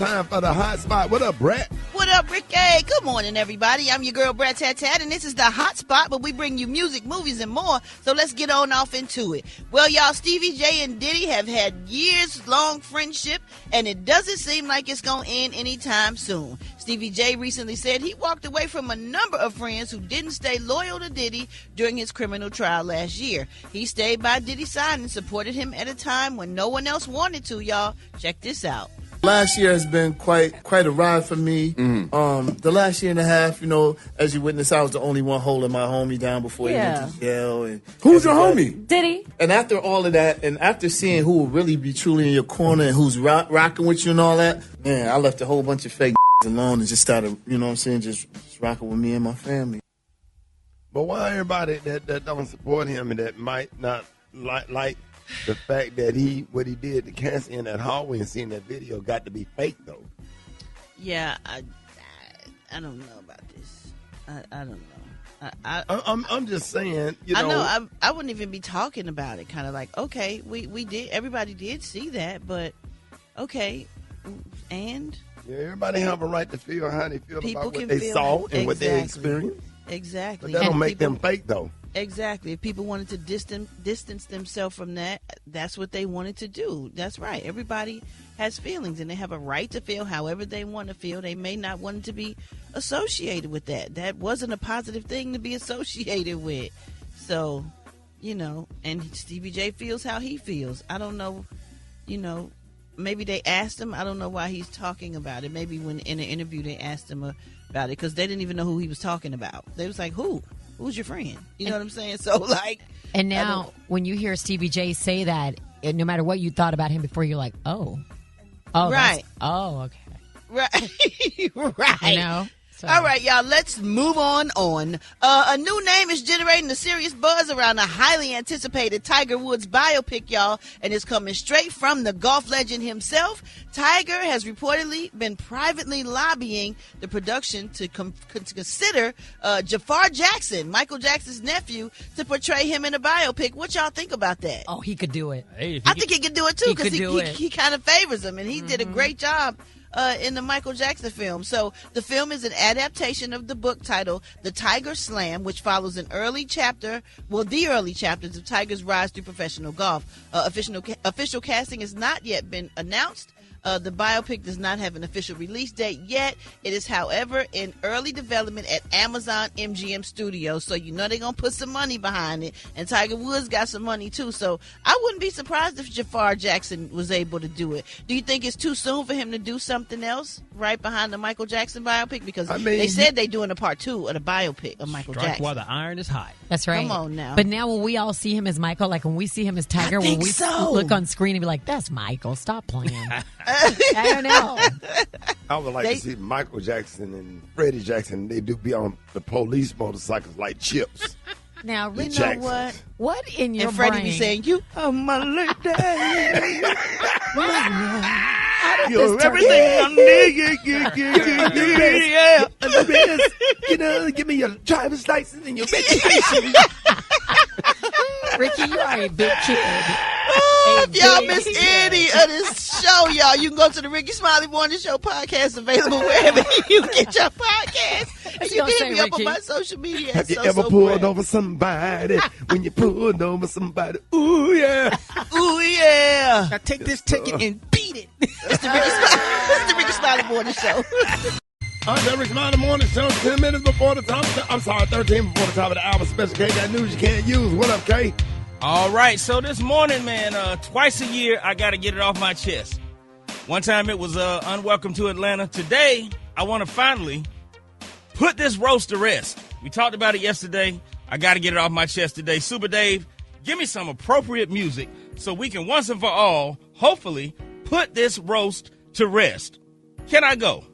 Time for the hot spot. What up, Brat? What up, Rickey? Good morning, everybody. I'm your girl, Brat Tat Tat, and this is the hot spot, but we bring you music, movies, and more, so let's get on off into it. Well, y'all, Stevie J and Diddy have had years-long friendship, and it doesn't seem like it's going to end anytime soon. Stevie J recently said he walked away from a number of friends who didn't stay loyal to Diddy during his criminal trial last year. He stayed by Diddy's side and supported him at a time when no one else wanted to, y'all. Check this out. Last year has been quite a ride for me. The last year and a half, as you witness, I was the only one holding my homie down before he went to jail. And who's your homie? Diddy. And after all of that, and after seeing who will really be truly in your corner and who's rocking with you and all that, man, I left a whole bunch of fake alone and just started, just rocking with me and my family. But why everybody that don't support him and that might not like the fact that what he did to Cassie in that hallway and seeing that video got to be fake, though? Yeah, I don't know about this. I don't know. I'm just saying, I know I wouldn't even be talking about it. Kind of like, okay, we did, everybody did see that, but okay, and yeah, everybody have a right to feel how they feel people about what they saw and what they experienced. Exactly. But that don't make them fake, though. Exactly. If people wanted to distance themselves from that, that's what they wanted to do. That's right. Everybody has feelings, and they have a right to feel however they want to feel. They may not want to be associated with that. That wasn't a positive thing to be associated with. So, and Stevie J feels how he feels. I don't know, maybe they asked him. I don't know why he's talking about it. Maybe when in an interview they asked him about it because they didn't even know who he was talking about. They was like, who? Who's your friend? You know what I'm saying? So, and now when you hear Stevie J say that, no matter what you thought about him before, you're like, oh, right. Okay. Right. Right. I know. So. All right, y'all, let's move on. A new name is generating a serious buzz around a highly anticipated Tiger Woods biopic, y'all, and it's coming straight from the golf legend himself. Tiger has reportedly been privately lobbying the production to consider Jafar Jackson, Michael Jackson's nephew, to portray him in a biopic. What y'all think about that? Oh, he could do it. I think he could do it, too, because he kind of favors him, and he did a great job in the Michael Jackson film. So the film is an adaptation of the book titled The Tiger Slam, which follows the early chapters of Tiger's rise through professional golf. Official casting has not yet been announced. The biopic does not have an official release date yet. It is, however, in early development at Amazon MGM Studios, so they're going to put some money behind it. And Tiger Woods got some money, too, so I wouldn't be surprised if Jafar Jackson was able to do it. Do you think it's too soon for him to do something else right behind the Michael Jackson biopic? Because they said they're doing a part 2 of the biopic of Michael Jackson. While the iron is hot. That's right. Come on now. But now will we all see him as Michael? Like when we see him as Tiger, will we look on screen and be like, that's Michael, stop playing. I don't know. I would like to see Michael Jackson and Freddie Jackson. They do be on the police motorcycles like chips. Now, you know what? What in your and Freddie brain? be saying, "You are my lady, you're everything I need. Yeah, give me your driver's license and your education." Ricky, you are a big kid. If y'all miss any of this show, y'all, you can go to the Rickey Smiley Morning Show podcast, available wherever you get your podcast. And you can hit me up on my social media. Have you ever pulled over somebody? When you pulled over somebody, ooh yeah, ooh yeah. Now take this ticket and beat it. It's the Rickey Smiley Morning Show. All right, the Rickey Smiley Morning Show, 10 minutes before the top. 13 before the top of the hour. Special K, that news you can't use. What up, K? All right, so this morning, man, twice a year, I got to get it off my chest. One time it was Unwelcome to Atlanta. Today, I want to finally put this roast to rest. We talked about it yesterday. I got to get it off my chest today. Super Dave, give me some appropriate music so we can once and for all, hopefully, put this roast to rest. Can I go?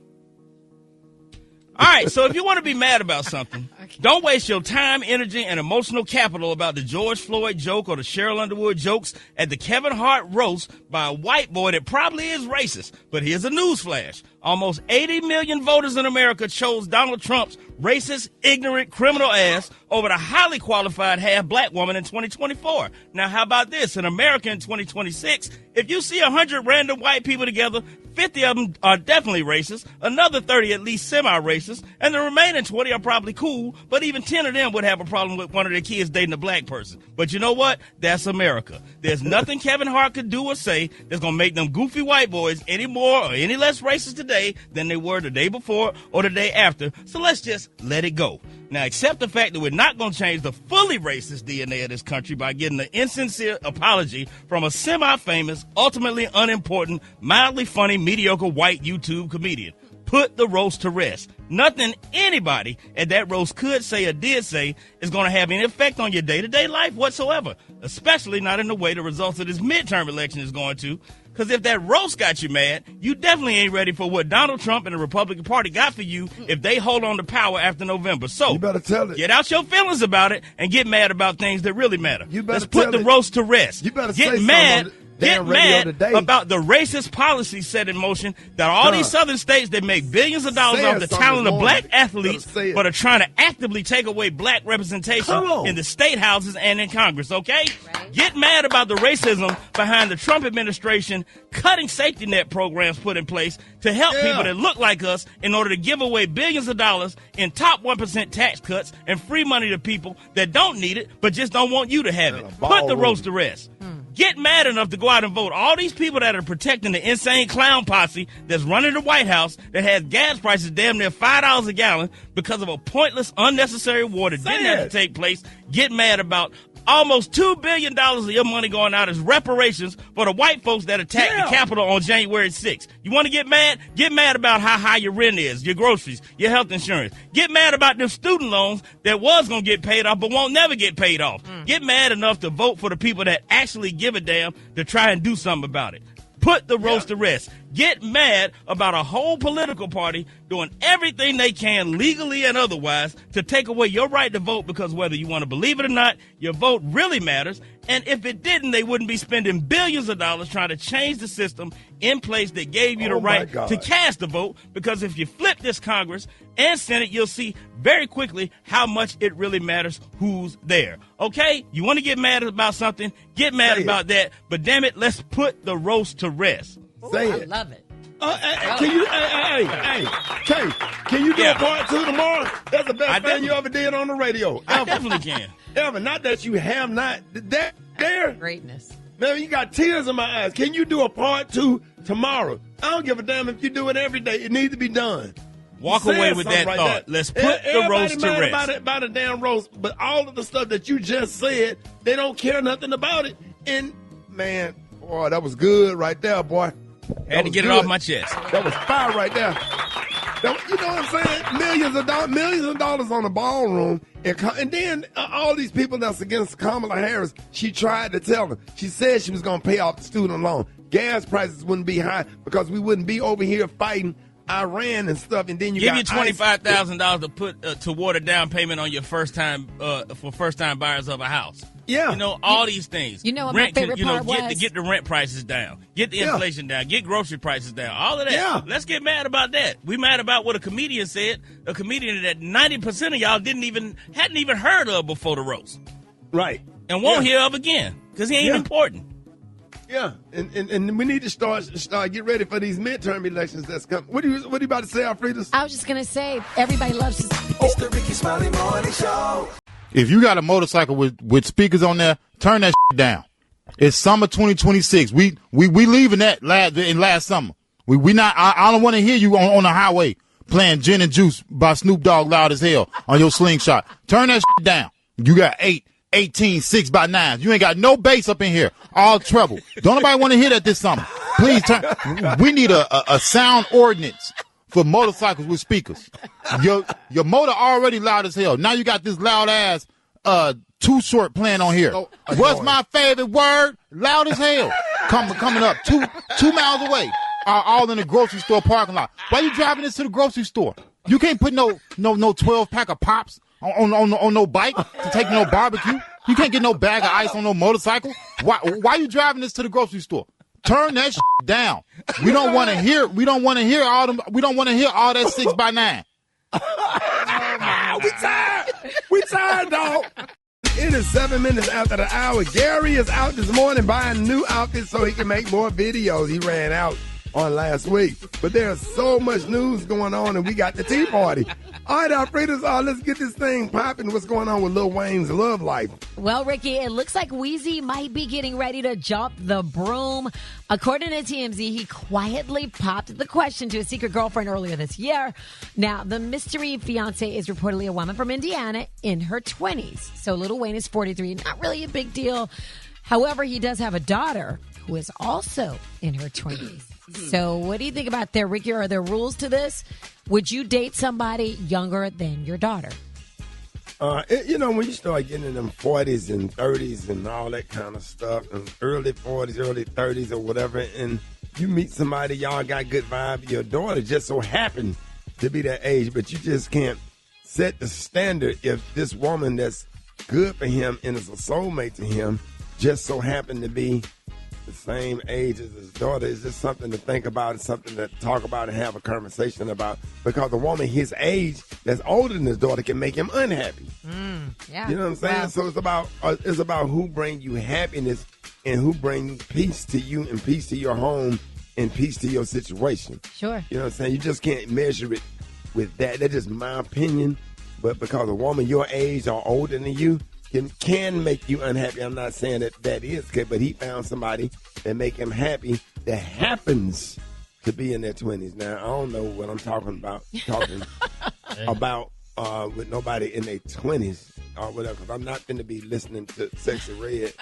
All right, so if you want to be mad about something, don't waste your time, energy, and emotional capital about the George Floyd joke or the Cheryl Underwood jokes at the Kevin Hart roast by a white boy that probably is racist. But here's a newsflash. Almost 80 million voters in America chose Donald Trump's racist, ignorant, criminal ass over the highly qualified half-black woman in 2024. Now, how about this? In America in 2026, if you see 100 random white people together, 50 of them are definitely racist, another 30 at least semi-racist, and the remaining 20 are probably cool, but even 10 of them would have a problem with one of their kids dating a black person. But you know what? That's America. There's nothing Kevin Hart could do or say that's going to make them goofy white boys any more or any less racist today than they were the day before or the day after, so let's just let it go. Now, accept the fact that we're not going to change the fully racist DNA of this country by getting an insincere apology from a semi-famous, ultimately unimportant, mildly funny, mediocre white YouTube comedian. Put the roast to rest. Nothing anybody at that roast could say or did say is going to have any effect on your day-to-day life whatsoever, especially not in the way the results of this midterm election is going to. Because if that roast got you mad, you definitely ain't ready for what Donald Trump and the Republican Party got for you if they hold on to power after November. So you better tell it. Get out your feelings about it and get mad about things that really matter. You better Let's put the roast to rest. You better get say mad. Get mad today about the racist policy set in motion that all these southern states that make billions of dollars off the talent of black athletes but are trying to actively take away black representation in the state houses and in Congress, okay? Right. Get mad about the racism behind the Trump administration cutting safety net programs put in place to help people that look like us in order to give away billions of dollars in top 1% tax cuts and free money to people that don't need it but just don't want you to have it. Put the roast to rest. Get mad enough to go out and vote. All these people that are protecting the insane clown posse that's running the White House that has gas prices damn near $5 a gallon because of a pointless, unnecessary war that didn't have to take place. Get mad about almost $2 billion of your money going out as reparations for the white folks that attacked the Capitol on January 6th. You want to get mad? Get mad about how high your rent is, your groceries, your health insurance. Get mad about them student loans that was going to get paid off but won't never get paid off. Get mad enough to vote for the people that actually give a damn to try and do something about it. Put the roast to rest. Get mad about a whole political party doing everything they can legally and otherwise to take away your right to vote because whether you want to believe it or not, your vote really matters. And if it didn't, they wouldn't be spending billions of dollars trying to change the system in place that gave you the right to cast a vote. Because if you flip this Congress and Senate, you'll see very quickly how much it really matters who's there. Okay? You want to get mad about something? Get mad about that. But damn it, let's put the roast to rest. Say it. I love it. Can you do a part 2 tomorrow? That's the best thing you ever did on the radio. I definitely can. Ever. Not that you have not. That there. Greatness. Man, you got tears in my eyes. Can you do a part 2 tomorrow? I don't give a damn if you do it every day. It needs to be done. Walk away with that thought. Let's put the roast to rest. About a damn roast, but all of the stuff that you just said, they don't care nothing about it. And, man, boy, that was good right there, boy. Had to get it off my chest. That was fire right there. You know what I'm saying? Millions of dollars on the ballroom. And then all these people that's against Kamala Harris, she tried to tell them. She said she was going to pay off the student loan. Gas prices wouldn't be high because we wouldn't be over here fighting Iran and stuff. And then you give you $25,000 to put toward a down payment on your first time buyers of a house. Yeah. You know, all these things. You know what my favorite part was? Get the rent prices down. Get the inflation down. Get grocery prices down. All of that. Yeah. Let's get mad about that. We mad about what a comedian said. A comedian that 90% of y'all hadn't even heard of before the roast. Right. And won't hear of again because he ain't important. Yeah, and we need to start get ready for these midterm elections that's coming. What are you about to say, Alfredo? I was just going to say, everybody loves this. It's the Rickey Smiley Morning Show. If you got a motorcycle with speakers on there, turn that down. It's summer 2026. We leaving that last summer. We not. I don't want to hear you on the highway playing Gin and Juice by Snoop Dogg loud as hell on your slingshot. Turn that down. You got 18 6x9s. You ain't got no bass up in here. All treble. Don't nobody want to hear that this summer. Please turn. We need a sound ordinance for motorcycles with speakers. Your motor already loud as hell. Now you got this loud ass Too Short playing on here. What's my favorite word? Loud as hell. Coming up 2 miles away. All in the grocery store parking lot. Why you driving this to the grocery store? You can't put no 12 pack of pops on no bike to take no barbecue. You can't get no bag of ice on no motorcycle. Why you driving this to the grocery store? Turn that down. We don't want to hear all them. We don't want to hear all that 6x9. We tired, dog. It is 7 minutes after the hour. Gary is out this morning buying new outfits so he can make more videos. He ran out. on last week. But there's so much news going on, and we got the Tea Party. All right, Alfreda's, let's get this thing popping. What's going on with Lil Wayne's love life? Well, Ricky, it looks like Weezy might be getting ready to jump the broom. According to TMZ, he quietly popped the question to his secret girlfriend earlier this year. Now, the mystery fiance is reportedly a woman from Indiana in her 20s. So Lil Wayne is 43, not really a big deal. However, he does have a daughter who is also in her 20s. So what do you think about there, Ricky? Are there rules to this? Would you date somebody younger than your daughter? When you start getting in them 40s and 30s and all that kind of stuff, and early 40s, early 30s or whatever, and you meet somebody, y'all got good vibe, your daughter just so happened to be that age, but you just can't set the standard if this woman that's good for him and is a soulmate to him just so happened to be the same age as his daughter. Is just something to think about and something to talk about and have a conversation about, because a woman his age that's older than his daughter can make him unhappy. Yeah. You know what I'm saying? Wow. So it's about who bring you happiness and who bring peace to you and peace to your home and peace to your situation. Sure. You know what I'm saying? You just can't measure it with that. That's just my opinion. But because a woman your age or older than you can make you unhappy. I'm not saying that is good, but he found somebody that make him happy that happens to be in their 20s. Now, I don't know what I'm talking about with nobody in their 20s or whatever, because I'm not going to be listening to Sexy Red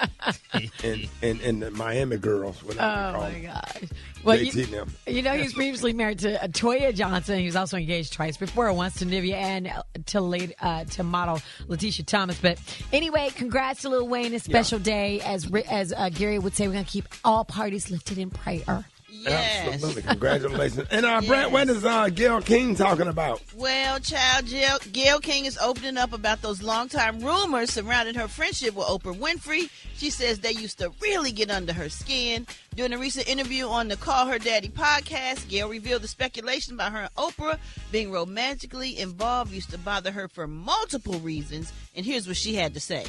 and the Miami Girls, whatever they call them. Gosh. Well, JT he's previously married to Toya Johnson. He was also engaged twice before, once to Nivea and to model Letitia Thomas. But anyway, congrats to Lil Wayne. A special day. As Gary would say, we're going to keep all parties lifted in prayer. Yes. Absolutely. Congratulations. And Brat, what is Gayle King talking about? Well, child, Gayle King is opening up about those long-time rumors surrounding her friendship with Oprah Winfrey. She says they used to really get under her skin. During a recent interview on the Call Her Daddy podcast, Gayle revealed the speculation about her and Oprah being romantically involved used to bother her for multiple reasons. And here's what she had to say.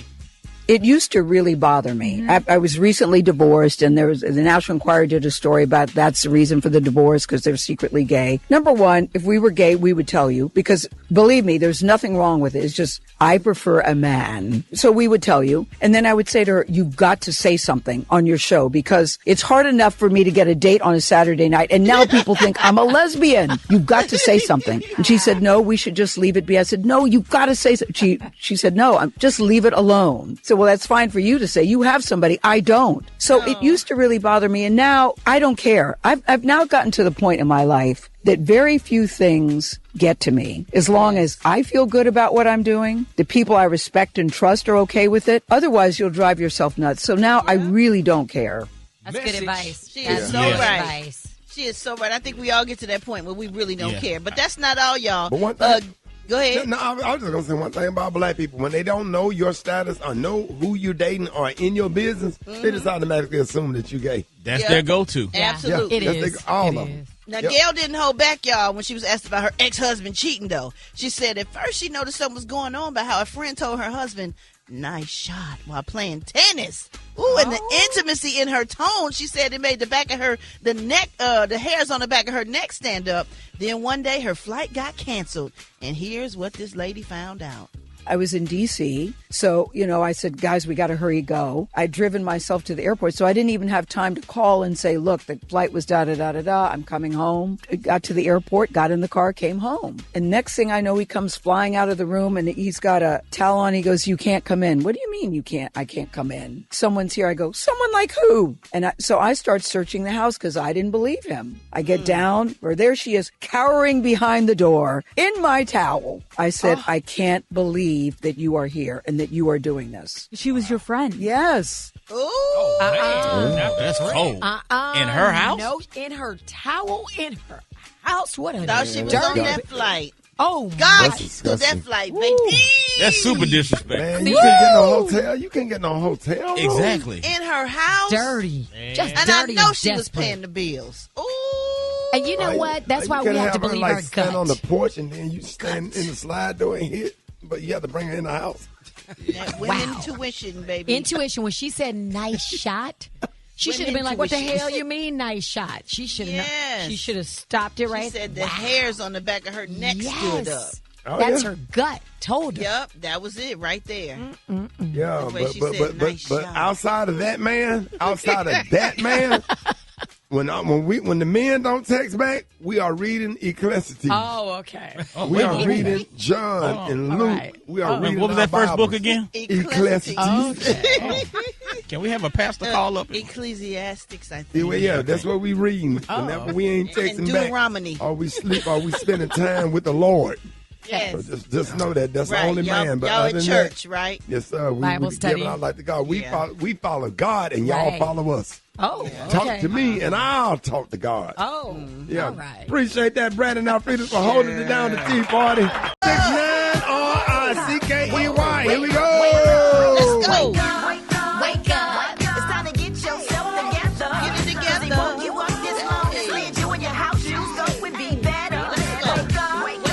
It used to really bother me. I was recently divorced, and the National Enquirer did a story about that's the reason for the divorce, because they're secretly gay. Number one, if we were gay, we would tell you, because believe me, there's nothing wrong with it. It's just I prefer a man. So we would tell you. And then I would say to her, you've got to say something on your show, because it's hard enough for me to get a date on a Saturday night, and now people think I'm a lesbian. You've got to say something. And she said, no, we should just leave it be. I said, no, you've got to say something. She said, no, just leave it alone. So, well, that's fine for you to say. You have somebody. I don't. So it used to really bother me. And now I don't care. I've now gotten to the point in my life that very few things get to me. As long as I feel good about what I'm doing, the people I respect and trust are okay with it. Otherwise, you'll drive yourself nuts. So now I really don't care. That's good advice. She is so right. She is so right. I think we all get to that point where we really don't care. But that's not all, y'all. But one thing, go ahead. No, I was just going to say one thing about black people. When they don't know your status or know who you're dating or in your business, they just automatically assume that you're gay. That's their go-to. Yeah. Absolutely. It is. All of them. Now, Gayle didn't hold back, y'all, when she was asked about her ex-husband cheating, though. She said at first she noticed something was going on about how a friend told her husband, nice shot, while playing tennis. Ooh, and the intimacy in her tone, she said it made the hairs on the back of her neck stand up. Then one day her flight got canceled. And here's what this lady found out. I was in D.C., so, I said, guys, we got to hurry go. I'd driven myself to the airport, so I didn't even have time to call and say, look, the flight was da-da-da-da-da, I'm coming home. I got to the airport, got in the car, came home. And next thing I know, he comes flying out of the room, and he's got a towel on. He goes, you can't come in. What do you mean I can't come in? Someone's here. I go, someone like who? And so I start searching the house because I didn't believe him. I get down, or there she is, cowering behind the door in my towel. I said, I can't believe that you are here and that you are doing this. She was your friend. Yes. Ooh. That's cold. In her house? No, in her towel, in her house. What a Thought she was on that flight. Oh, God, to that flight, baby. That's super disrespectful. Man, you can't get no hotel. You can't get no hotel room. Exactly. In her house. dirty. Just and dirty. I know she desperate. was paying the bills. Ooh. And you know what? That's why we have to believe our gut. Stand on the porch and then you stand in the slide door and hit, but you have to bring her in the house. That women intuition, baby. Intuition. When she said nice shot, She should have been like, "What the hell you mean, nice shot?" She should have. Yes. She should have stopped it right. She said the hairs on the back of her neck stood up. Oh, That's her gut told her. Yep, that was it right there. Yeah, Nice but shot. outside of that man, when the men don't text back, we are reading Ecclesiastes. Oh, okay. We are reading John and Luke. right. We are reading. What was that first book again? Ecclesiastes. Okay. Can we have a pastor call up? Ecclesiastics, I think. Yeah, that's what we reading. Whenever we ain't texting And back, Deuteronomy. or we sleep, or we spending time with the Lord. Yes. So just know that that's the only y'all, man. But y'all other in than church, that, right? yes, sir. Bible we study. give it out like the God. We Yeah. follow God, and y'all Right. follow us. Oh, Talk okay. to me, and I'll talk to God. Oh, Yeah. all right. Appreciate that, Brat and Alfredo, for holding it down to Tea Party. 69RICKEY. Here we go. Let's go. Wake up. It's time to get yourself together. Get it together. They woke you up this morning, slid you in your house shoes, go and be better. Wake up, wake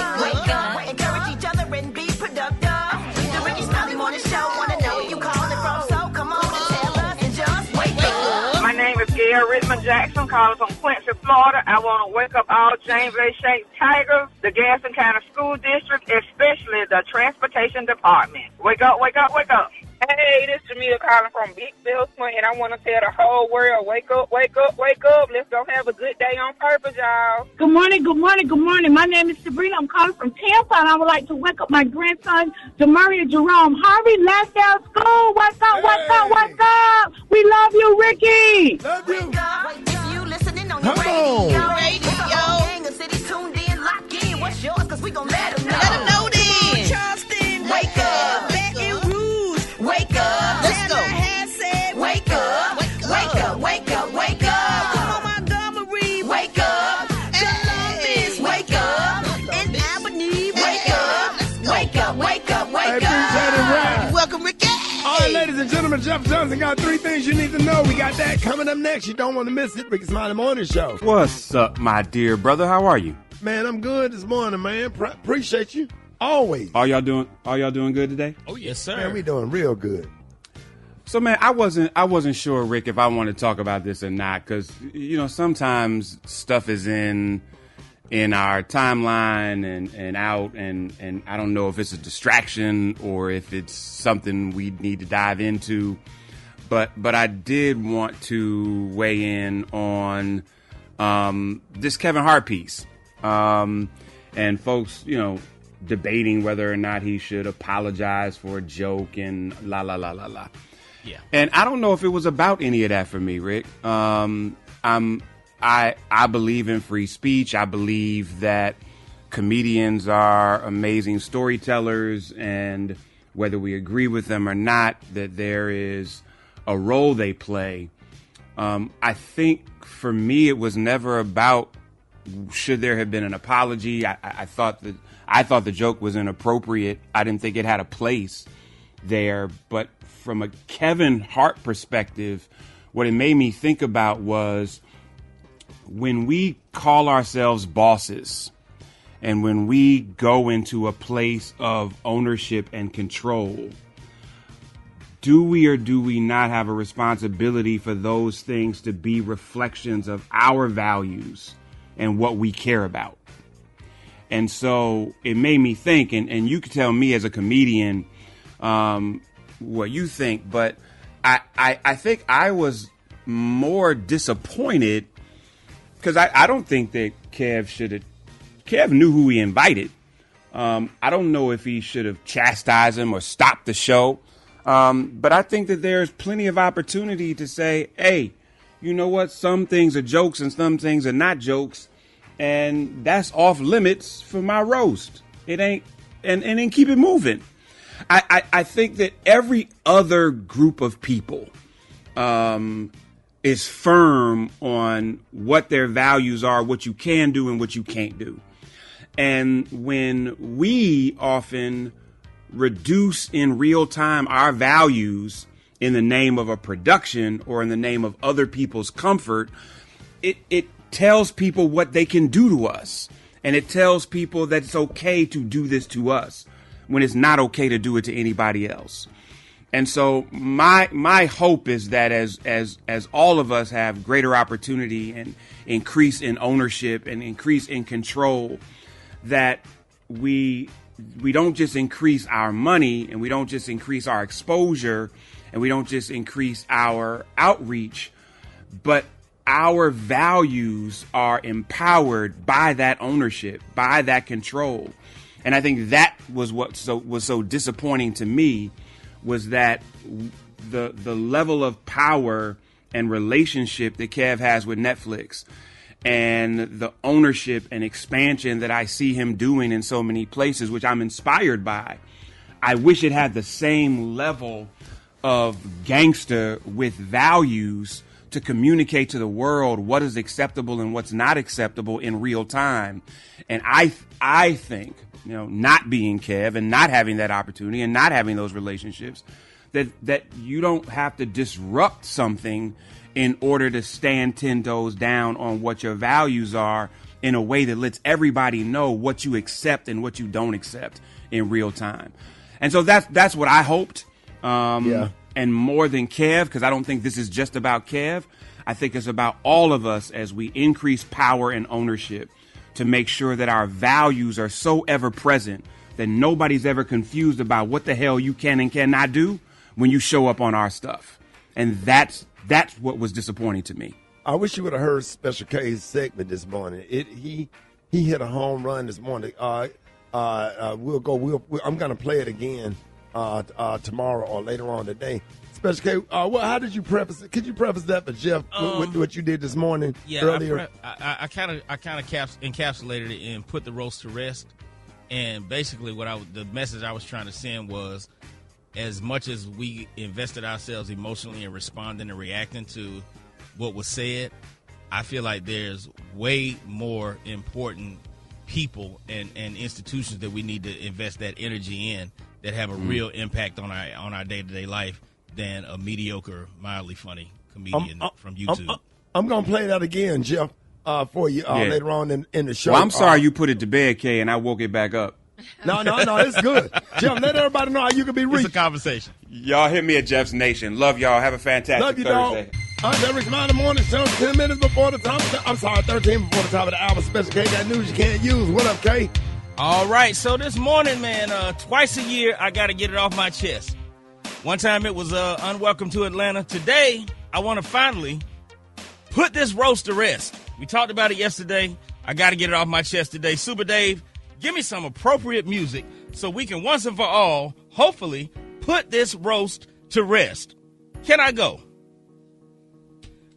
up. Encourage each other and be productive. The Rickey Smiley Morning Show. Wanna know where you calling from? So come on and tell us and just wake up. My name is Gail Richmond Jackson, calling from Quincy, Florida. I want to wake up all James A. Shanks Tigers, the Gaston County School District, especially the Transportation Department. Wake up, wake up, wake up. Hey, this is Jamila calling from Big Bilsma, and I want to tell the whole world, wake up, wake up, wake up. Let's go have a good day on purpose, y'all. Good morning, good morning, good morning. My name is Sabrina. I'm calling from Tampa, and I would like to wake up my grandson, Demaria Jerome Harvey. Last day of school. Wake up, wake up, wake up. We love you, Ricky. Love you. Wake up. If you listening on your Come radio, on. it's a whole gang of cities tuned in, lock in. What's yours? Because we gon' let them know. Let them know then. Charleston, wake up. Baton Rouge, wake up. Let's go. Tallahassee, wake up. Wake up, wake up, wake up. Come on, Montgomery, wake up. Columbus, wake up. And Albany, wake up. Wake up, wake up, Hey, wake appreciate it, up. Brat. Welcome, Ricky. All right, ladies and gentlemen, Jeff Johnson got 3 things you need to know. We got that coming up next. You don't want to miss it. Rickey Smiley Morning Show. What's up, my dear brother? How are you? Man, I'm good this morning, man. Appreciate you. Always. All y'all doing good today? Oh, yes, sir. Man, we doing real good. So, man, I wasn't sure, Rick, if I want to talk about this or not, because sometimes stuff is in our timeline and out, and I don't know if it's a distraction or if it's something we need to dive into. But I did want to weigh in on this Kevin Hart piece, and folks, debating whether or not he should apologize for a joke and la la la la la. Yeah. And I don't know if it was about any of that for me, Rick. I believe in free speech. I believe that comedians are amazing storytellers, and whether we agree with them or not, that there is a role they play. I think for me, it was never about should there have been an apology. I thought the joke was inappropriate. I didn't think it had a place there. But from a Kevin Hart perspective, what it made me think about was when we call ourselves bosses and when we go into a place of ownership and control, do we or do we not have a responsibility for those things to be reflections of our values and what we care about? And so it made me think, and you could tell me as a comedian what you think, but I think I was more disappointed because I don't think that Kev knew who he invited. I don't know if he should have chastised him or stopped the show. But I think that there's plenty of opportunity to say, hey, you know what? Some things are jokes and some things are not jokes. And that's off limits for my roast. It ain't, and then keep it moving. I think that every other group of people is firm on what their values are, what you can do and what you can't do. And when we often reduce in real time our values in the name of a production or in the name of other people's comfort, it tells people what they can do to us. And it tells people that it's okay to do this to us when it's not okay to do it to anybody else. And so my hope is that as all of us have greater opportunity and increase in ownership and increase in control, that we don't just increase our money and we don't just increase our exposure and we don't just increase our outreach, but our values are empowered by that ownership, by that control. And I think that was what was so disappointing to me, was that the level of power and relationship that Kev has with Netflix and the ownership and expansion that I see him doing in so many places, which I'm inspired by. I wish it had the same level of gangster with values to communicate to the world what is acceptable and what's not acceptable in real time. And I think, not being Kev and not having that opportunity and not having those relationships, that you don't have to disrupt something in order to stand 10 toes down on what your values are in a way that lets everybody know what you accept and what you don't accept in real time. And so that's what I hoped. And more than Kev, because I don't think this is just about Kev. I think it's about all of us as we increase power and ownership to make sure that our values are so ever present that nobody's ever confused about what the hell you can and cannot do when you show up on our stuff. And that's what was disappointing to me. I wish you would have heard Special K's segment this morning. He hit a home run this morning. I'm going to play it again tomorrow or later on today. Special K, how did you preface it? Could you preface that for Jeff with what you did this morning earlier? I kind of encapsulated it and put the roast to rest. And basically, the message I was trying to send was, as much as we invested ourselves emotionally in responding and reacting to what was said, I feel like there's way more important people and institutions that we need to invest that energy in that have a real impact on our day-to-day life than a mediocre, mildly funny comedian from YouTube. I'm going to play that again, Jeff, for you later on in the show. Well, I'm sorry you put it to bed, Kay, and I woke it back up. No, it's good. Jeff, let everybody know how you can be reached. It's a conversation. Y'all hit me at Jeff's Nation. Love y'all. Have a fantastic Thursday. That Rickey Smiley morning show, 10 minutes before the top. 13 before the top of the hour. Special K got news you can't use. What up, K? All right, so this morning, man, twice a year, I got to get it off my chest. One time it was unwelcome to Atlanta. Today, I want to finally put this roast to rest. We talked about it yesterday. I got to get it off my chest today. Super Dave, give me some appropriate music so we can once and for all, hopefully, put this roast to rest. Can I go?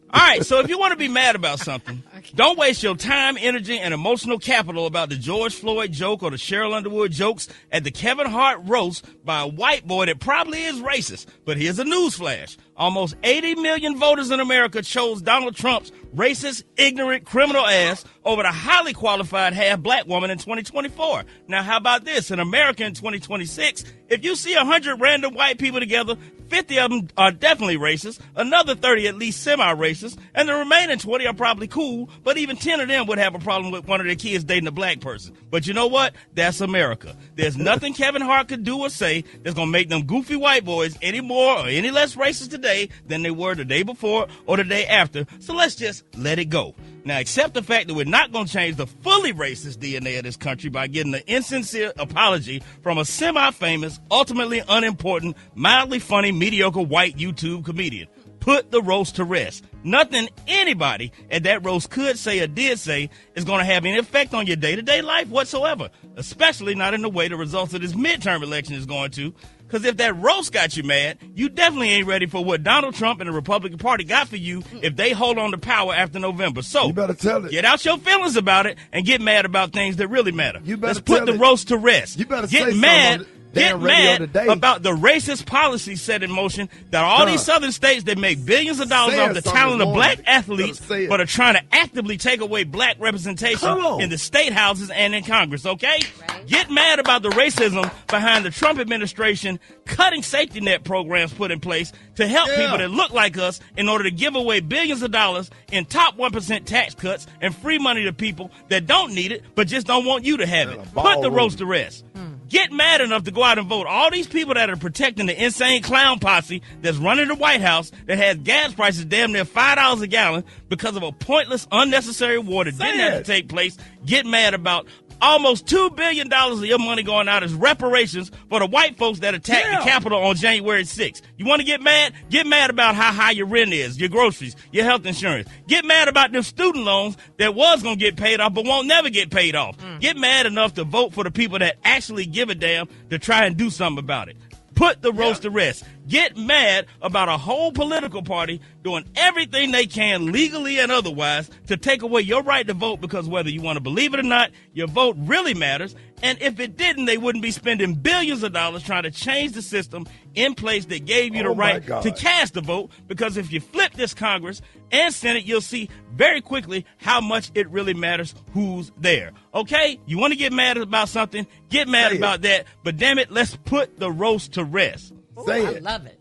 All right, so if you want to be mad about something, don't waste your time, energy, and emotional capital about the George Floyd joke or the Cheryl Underwood jokes at the Kevin Hart roast by a white boy that probably is racist. But here's a newsflash. Almost 80 million voters in America chose Donald Trump's racist, ignorant, criminal ass over the highly qualified half-black woman in 2024. Now, how about this? In America in 2026, if you see 100 random white people together, 50 of them are definitely racist, another 30 at least semi-racist, and the remaining 20 are probably cool, but even 10 of them would have a problem with one of their kids dating a black person. But you know what? That's America. There's nothing Kevin Hart could do or say that's going to make them goofy white boys any more or any less racist today than they were the day before or the day after. So let's just let it go. Now, accept the fact that we're not going to change the fully racist DNA of this country by getting an insincere apology from a semi-famous, ultimately unimportant, mildly funny, mediocre white YouTube comedian. Put the roast to rest. Nothing anybody at that roast could say or did say is going to have any effect on your day-to-day life whatsoever, especially not in the way the results of this midterm election is going to. Because if that roast got you mad, you definitely ain't ready for what Donald Trump and the Republican Party got for you if they hold on to power after November. So you better tell it. Get out your feelings about it and get mad about things that really matter. Let's put the roast to rest. You better get say mad. Get mad today about the racist policies set in motion that all these southern states that make billions of dollars off the talent of black athletes but are trying to actively take away black representation in the state houses and in Congress, okay? Right. Get mad about the racism behind the Trump administration cutting safety net programs put in place to help people that look like us in order to give away billions of dollars in top 1% tax cuts and free money to people that don't need it but just don't want you to have it. Put the roast to rest. Get mad enough to go out and vote. All these people that are protecting the insane clown posse that's running the White House that has gas prices damn near $5 a gallon because of a pointless, unnecessary war that didn't have to take place. Get mad about almost $2 billion of your money going out as reparations for the white folks that attacked the Capitol on January 6th. You want to get mad? Get mad about how high your rent is, your groceries, your health insurance. Get mad about them student loans that was going to get paid off but won't never get paid off. Get mad enough to vote for the people that actually give a damn to try and do something about it. Put the roast to rest. Get mad about a whole political party doing everything they can, legally and otherwise, to take away your right to vote, because whether you want to believe it or not, your vote really matters. And if it didn't, they wouldn't be spending billions of dollars trying to change the system in place that gave you the right to cast a vote. Because if you flip this Congress and Senate, you'll see very quickly how much it really matters who's there. Okay? You want to get mad about something, get mad about that. But damn it, let's put the roast to rest. Say it. I love it.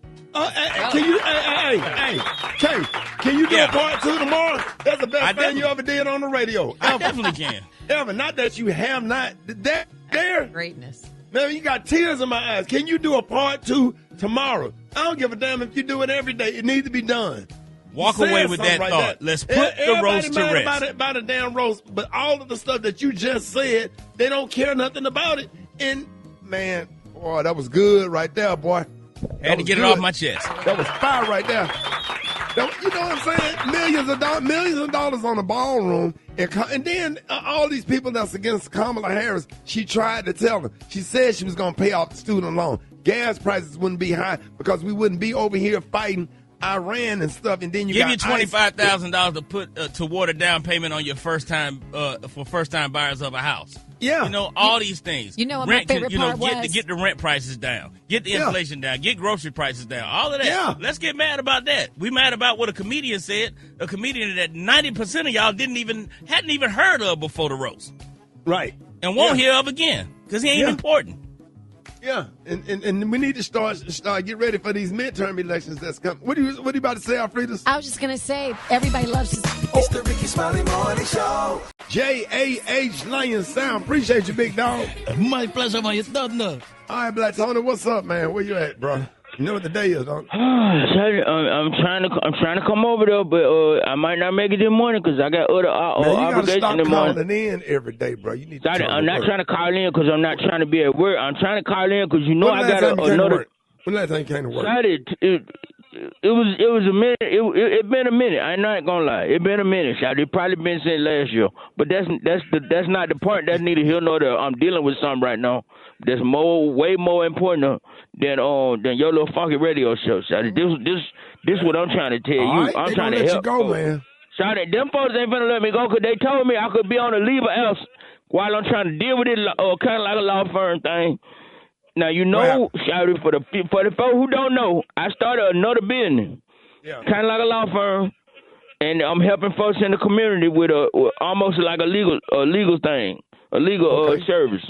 Can you, can you do a part 2 tomorrow? That's the best thing you ever did on the radio. I definitely can. Ever. Not that you have not. That there. Greatness. Man, you got tears in my eyes. Can you do a part 2 tomorrow? I don't give a damn if you do it every day. It needs to be done. Walk away with that thought. Let's put the roast to rest. Everybody mad about a damn roast, but all of the stuff that you just said, they don't care nothing about it. And, man, boy, that was good right there, boy. Had to get it off my chest. That was fire right there. You know what I'm saying? Millions of dollars on the ballroom. And then all these people that's against Kamala Harris, she tried to tell them. She said she was going to pay off the student loan. Gas prices wouldn't be high because we wouldn't be over here fighting Iran and stuff. And then you give you $25,000 to put toward a down payment on your first time buyers of a house. Yeah, you know all these things. You know what my favorite part was? Get the rent prices down, get the inflation down, get grocery prices down. All of that. Yeah. Let's get mad about that. We mad about what a comedian said. A comedian that 90% of y'all hadn't even heard of before the roast. Right. And won't hear of again because he ain't important. Yeah, and we need to start get ready for these midterm elections that's coming. What are you about to say, Alfredas? I was just gonna say everybody loves this. It's the Rickey Smiley Morning Show. J-A-H Lion Sound. Appreciate you, big dog. My pleasure, man. It's done. All right, Black Tony, what's up, man? Where you at, bro? You know what the day is, don't you? I'm trying to come over there, but I might not make it this morning because I got other obligations in the morning. You gotta stop calling in every day, bro. You need to. I'm not trying to call in because I'm not trying to be at work. I'm trying to call in because I got another. When last time you came to work? It was a minute. It been a minute. I'm not gonna lie. It been a minute. It probably been since last year. But that's not the part. That's neither here nor there. I'm dealing with something right now that's way more important than your little funky radio show. This what I'm trying to tell you. Right, I'm trying to help. You go, man. Them folks ain't finna let me go because they told me I could be on a leave or else while I'm trying to deal with it, kind of like a law firm thing. Now, Shouty, for the folks who don't know, I started another business, kind of like a law firm, and I'm helping folks in the community with almost like a legal thing, a legal service.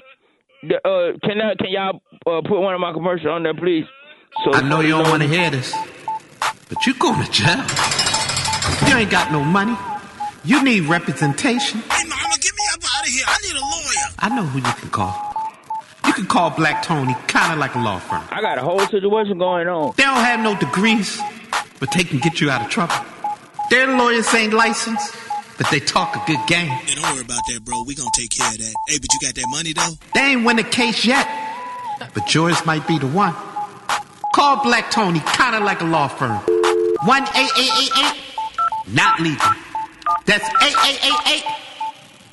Can y'all put one of my commercials on there, please? So I know you don't want to hear this, but you going to jail. You ain't got no money. You need representation. Hey, mama, get me up out of here. I need a lawyer. I know who you can call. You can call Black Tony, kind of like a law firm. I got a whole situation going on. They don't have no degrees, but they can get you out of trouble. Their lawyers ain't licensed, but they talk a good game. Hey, don't worry about that, bro. We gonna take care of that. Hey, but you got that money, though? They ain't win a case yet, but yours might be the one. Call Black Tony, kind of like a law firm. 1-888-8. Not legal. That's 888-8.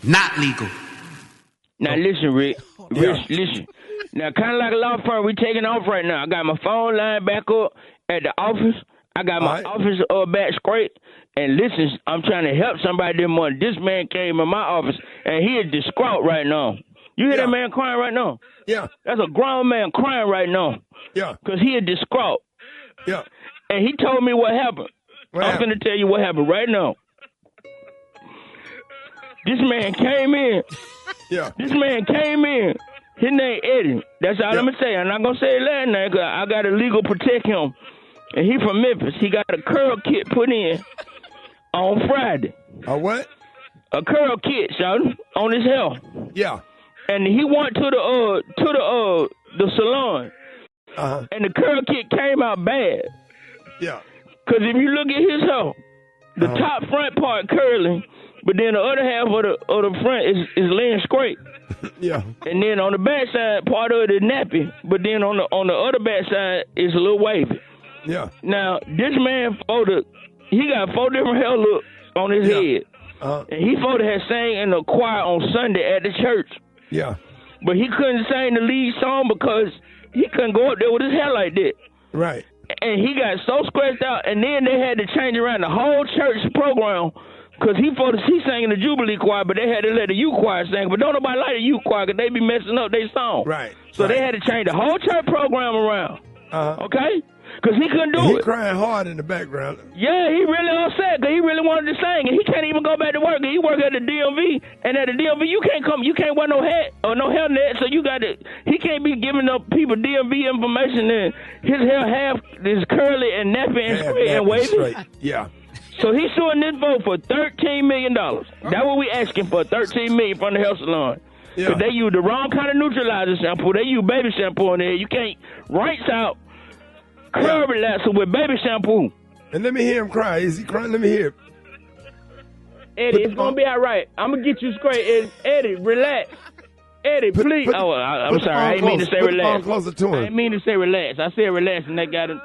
Not legal. Now listen, Rick. Listen. Now, kind of like a law firm, we taking off right now. I got my phone line back up at the office. I got my office back straight. And listen, I'm trying to help somebody this morning. This man came in my office, and he is distraught right now. You hear that man crying right now? Yeah. That's a grown man crying right now. Yeah. Because he is distraught. Yeah. And he told me what happened. I'm going to tell you what happened right now. This man came in. Yeah. This man came in. His name Eddie. That's all I'm going to say. I'm not going to say his last name because I got to legal protect him. And he from Memphis. He got a curl kit put in on Friday. A what? A curl kit, son, on his hair. Yeah. and he went to the salon, and the curl kit came out bad. Yeah. Cause if you look at his hair, the top front part curling, but then the other half of the front is laying straight. Yeah. And then on the back side, part of it is nappy, but then on the other back side is a little wavy. Yeah. Now this man he got 4 different hair looks on his head. And he supposed to have sang in the choir on Sunday at the church. Yeah. But he couldn't sing the lead song because he couldn't go up there with his hair like that. Right. And he got so scratched out, and then they had to change around the whole church program because he sang in the Jubilee choir, but they had to let the youth choir sing. But don't nobody like the youth choir because they be messing up their song. Right. So they had to change the whole church program around. Okay? Because he couldn't do it. He crying hard in the background. Yeah, he really upset because he really wanted to sing, and he can't even go back to work. He work at the DMV, and at the DMV you can't wear no hat or no hairnet, so you got to. He can't be giving up people DMV information, and his hair half is curly and nappy and straight and wavy. Yeah. So he's suing this vote for $13 million. That's what we asking for, $13 million from the hair salon. Because they use the wrong kind of neutralizer shampoo. They use baby shampoo in there. You can't rinse out curl relaxer with baby shampoo. And let me hear him cry. Is he crying? Let me hear it. Eddie, it's going to be all right. I'm going to get you straight. Eddie, relax. Eddie, please. I'm sorry. I didn't mean to say relax. Closer to him. I didn't mean to say relax. I said relax, and that got it.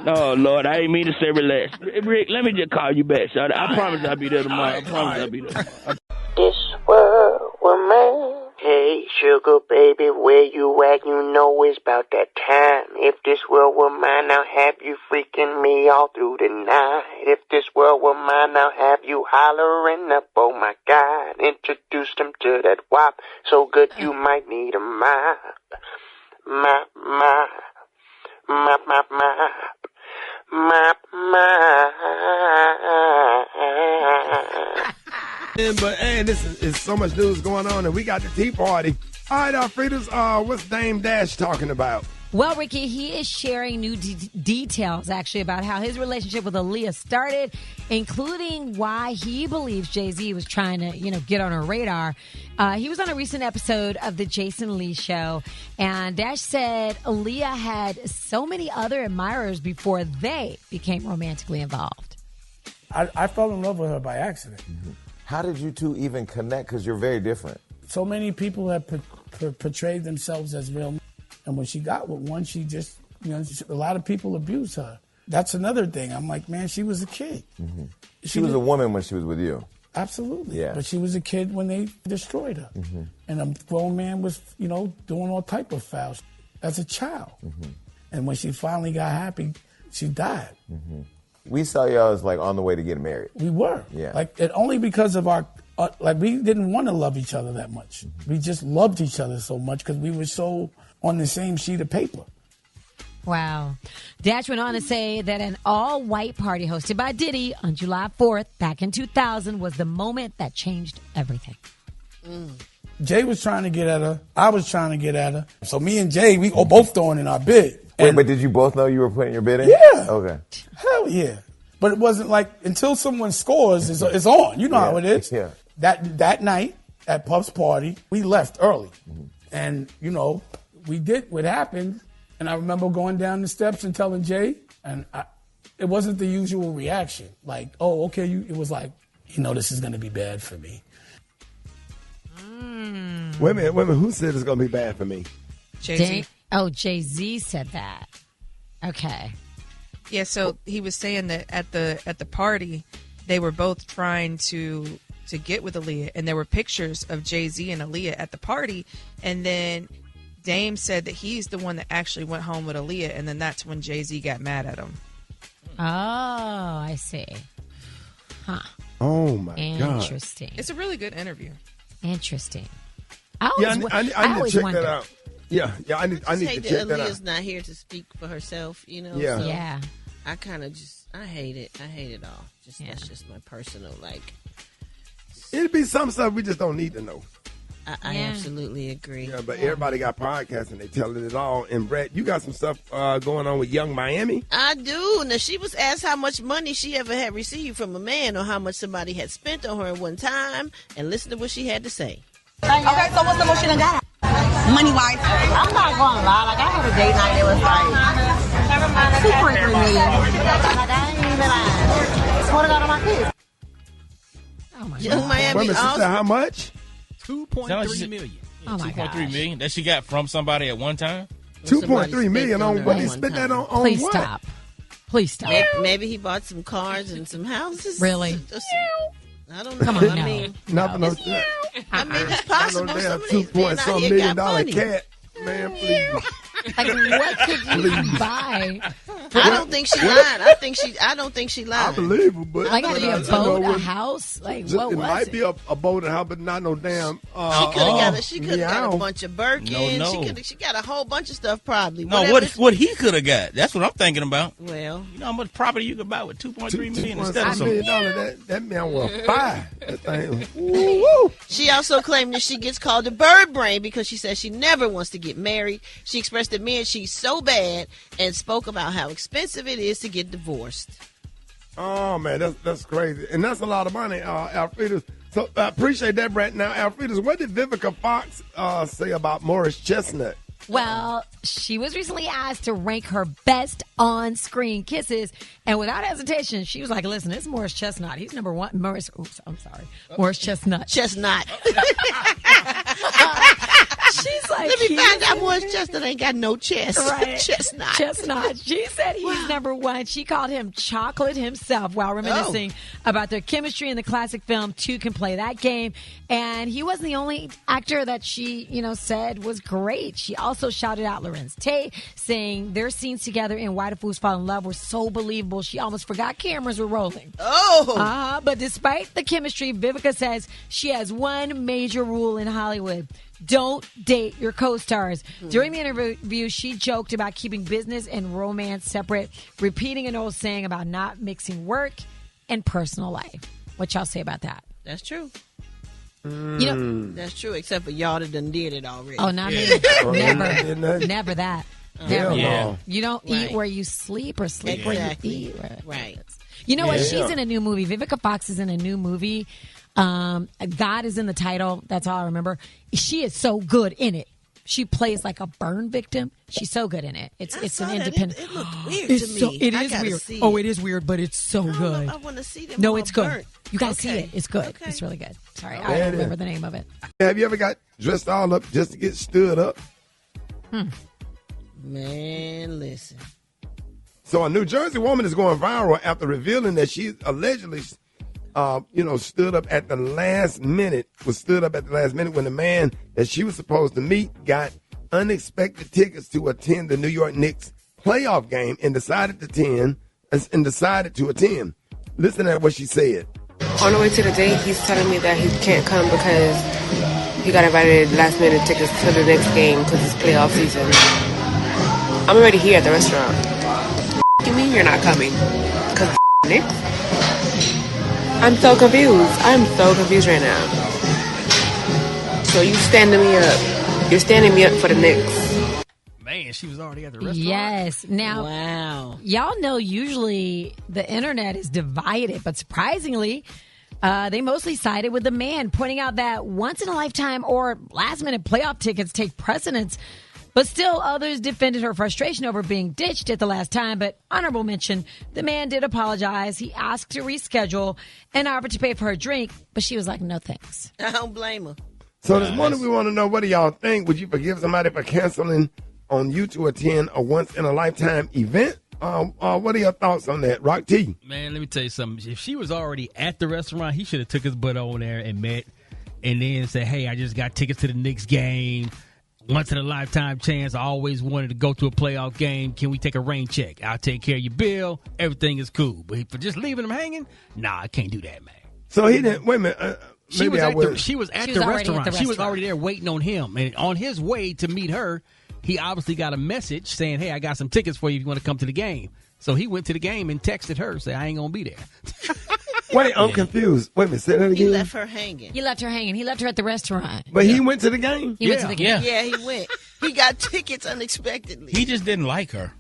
Oh, Lord, I didn't mean to say relax. Rick, let me just call you back, son. I promise I'll be there tomorrow. I promise I'll be there tomorrow. This world will man. Hey, sugar baby, where you at? You know it's about that time. If this world were mine, I'll have you freaking me all through the night. If this world were mine, I'll have you hollering up, oh my God. Introduced him to that wop, so good you might need a mop. Mop. But hey, this is so much news going on, and we got the Tea Party. All right, Alfreda's, what's Dame Dash talking about? Well, Ricky, he is sharing new details, actually, about how his relationship with Aaliyah started, including why he believes Jay-Z was trying to, get on her radar. He was on a recent episode of The Jason Lee Show, and Dash said Aaliyah had so many other admirers before they became romantically involved. I fell in love with her by accident. Mm-hmm. How did you two even connect? Because you're very different. So many people have portrayed themselves as real. And when she got with one, she just, a lot of people abused her. That's another thing. I'm like, man, she was a kid. Mm-hmm. She was a woman when she was with you. Absolutely. Yeah. But she was a kid when they destroyed her. Mm-hmm. And a grown man was, doing all type of foul as a child. Mm-hmm. And when she finally got happy, she died. Mm-hmm. We saw y'all as on the way to getting married. We were. Yeah. Only because of our, we didn't want to love each other that much. Mm-hmm. We just loved each other so much because we were so on the same sheet of paper. Wow. Dash went on to say that an all-white party hosted by Diddy on July 4th back in 2000 was the moment that changed everything. Jay was trying to get at her. I was trying to get at her. So me and Jay, we were both throwing in our bid. Wait, but did you both know you were putting your bid in? Yeah. Okay. Hell yeah. But it wasn't until someone scores, it's on. You know how it is. Yeah. That night at Puff's party, we left early. Mm-hmm. And, we did what happened. And I remember going down the steps and telling Jay, and it wasn't the usual reaction. Oh, okay. It was this is going to be bad for me. Wait a minute. Who said it's going to be bad for me? Jay-Z. Oh, Jay-Z said that. Okay. Yeah, so he was saying that at the party, they were both trying to get with Aaliyah, and there were pictures of Jay-Z and Aaliyah at the party, and then Dame said that he's the one that actually went home with Aaliyah, and then that's when Jay-Z got mad at him. Oh, I see. Huh. Oh, my God. Interesting. It's a really good interview. Interesting. I need to check that out. Yeah, I need to check that out. Aaliyah's not here to speak for herself, Yeah. So yeah. I kind of I hate it. I hate it all. That's just my personal, It'd be some stuff we just don't need to know. I absolutely agree. Yeah, but everybody got podcasts and they telling it all. And Brat, you got some stuff going on with Young Miami? I do. Now, she was asked how much money she ever had received from a man or how much somebody had spent on her at one time. And listen to what she had to say. Okay, so what's the most you done got? Money-wise? I'm not going to lie. Like, I had a date night. It was like $2.3 million. Like, I ain't even lying. Swear to God on my kids. Oh, my Young God. Miami Women, she also. said how much? $2.3 million. Oh, my God. $2.3 million that she got from somebody at one time. $2.3 million on what? He spent that on Please what? stop. Please stop. Maybe he bought some cars and some houses. Really? I don't know. Come on, I no. mean, Nothing. it's possible. No damn Some of these men out $2.some here million got money. cat. Man, please. Like, what could you buy? I don't think she lied. I don't think she lied. I believe her, but Like, gotta be a I boat, know a house? Like, Just- what it was might it? be a boat and house, but not no damn. She could have got a bunch of Birkins. No. She got a whole bunch of stuff probably. No, Whatever what he could have got. That's what I'm thinking about. Well, you know how much property you could buy with $2.3 million instead of $2.3 some. million. That man was fire. That thing. Woo. She also claimed that she gets called a bird brain because she says she never wants to get married. She expressed to men she's so bad and spoke about how expensive it is to get divorced. Oh man, that's crazy, and that's a lot of money, Alfredas. So I appreciate that, Brat. Now, Alfredas, what did Vivica Fox say about Morris Chestnut? Well, she was recently asked to rank her best on-screen kisses, and without hesitation, she was like, listen, it's Morris Chestnut. He's number one. Morris Chestnut. Chestnut. She's like, let me find out Morris Chestnut ain't got no chest. Right. Chestnut. She said he's number one. She called him chocolate himself while reminiscing about their chemistry in the classic film Two Can Play That Game. And he wasn't the only actor that she, said was great. She also shouted out Lorenz Tate, saying their scenes together in Why Do Fools Fall in Love were so believable. She almost forgot cameras were rolling. But despite the chemistry, Vivica says she has one major rule in Hollywood. Don't date your co-stars. During the interview, she joked about keeping business and romance separate, repeating an old saying about not mixing work and personal life. What y'all say about that? That's true. That's true, except for y'all that done did it already. Oh, not me. Never that. Never. Yeah. You don't eat where you sleep or sleep where you eat. Right. You know what? She's in a new movie. Vivica Fox is in a new movie. God is in the title. That's all I remember. She is so good in it. She plays like a burn victim. She's so good in it. It's an independent. It looked weird to me. It is weird. It is weird, but it's so good. I want to see them. No, all it's good. burnt. You gotta see it. It's good. It's really good. Sorry, I don't remember the name of it. Have you ever got dressed all up just to get stood up? Man, listen. So a New Jersey woman is going viral after revealing that she allegedly, stood up at the last minute. Was stood up at the last minute when the man that she was supposed to meet got unexpected tickets to attend the New York Knicks playoff game and decided to attend. Listen to what she said. On the way to the date, he's telling me that he can't come because he got invited last minute tickets to the next game because it's playoff season. I'm already here at the restaurant. What do you mean you're not coming? Because Knicks? I'm so confused. I'm so confused right now. So you standing me up. You're standing me up for the Knicks. Man, she was already at the restaurant. Yes. Now, y'all know usually the internet is divided, but surprisingly, they mostly sided with the man, pointing out that once-in-a-lifetime or last-minute playoff tickets take precedence. But still, others defended her frustration over being ditched at the last time. But honorable mention, the man did apologize. He asked to reschedule and offered to pay for her drink, but she was like, no thanks. I don't blame her. So this morning we want to know, what do y'all think? Would you forgive somebody for canceling on you to attend a once-in-a-lifetime event? What are your thoughts on that? Rock T. Man, let me tell you something. If she was already at the restaurant, he should have took his butt on there and met and then said, hey, I just got tickets to the Knicks game. Once-in-a-lifetime chance. I always wanted to go to a playoff game. Can we take a rain check? I'll take care of your bill. Everything is cool. But for just leaving him hanging, nah, I can't do that, man. So he didn't, wait a minute. She was at the restaurant. She was restaurant. already there waiting on him. And on his way to meet her, he obviously got a message saying, hey, I got some tickets for you if you want to come to the game. So he went to the game and texted her, say, I ain't going to be there. Wait, I'm confused. Wait a minute, say that again. He left her hanging. He left her hanging. He left her at the restaurant. But he went to the game? He went to the game. Yeah, he went. He got tickets unexpectedly. He just didn't like her.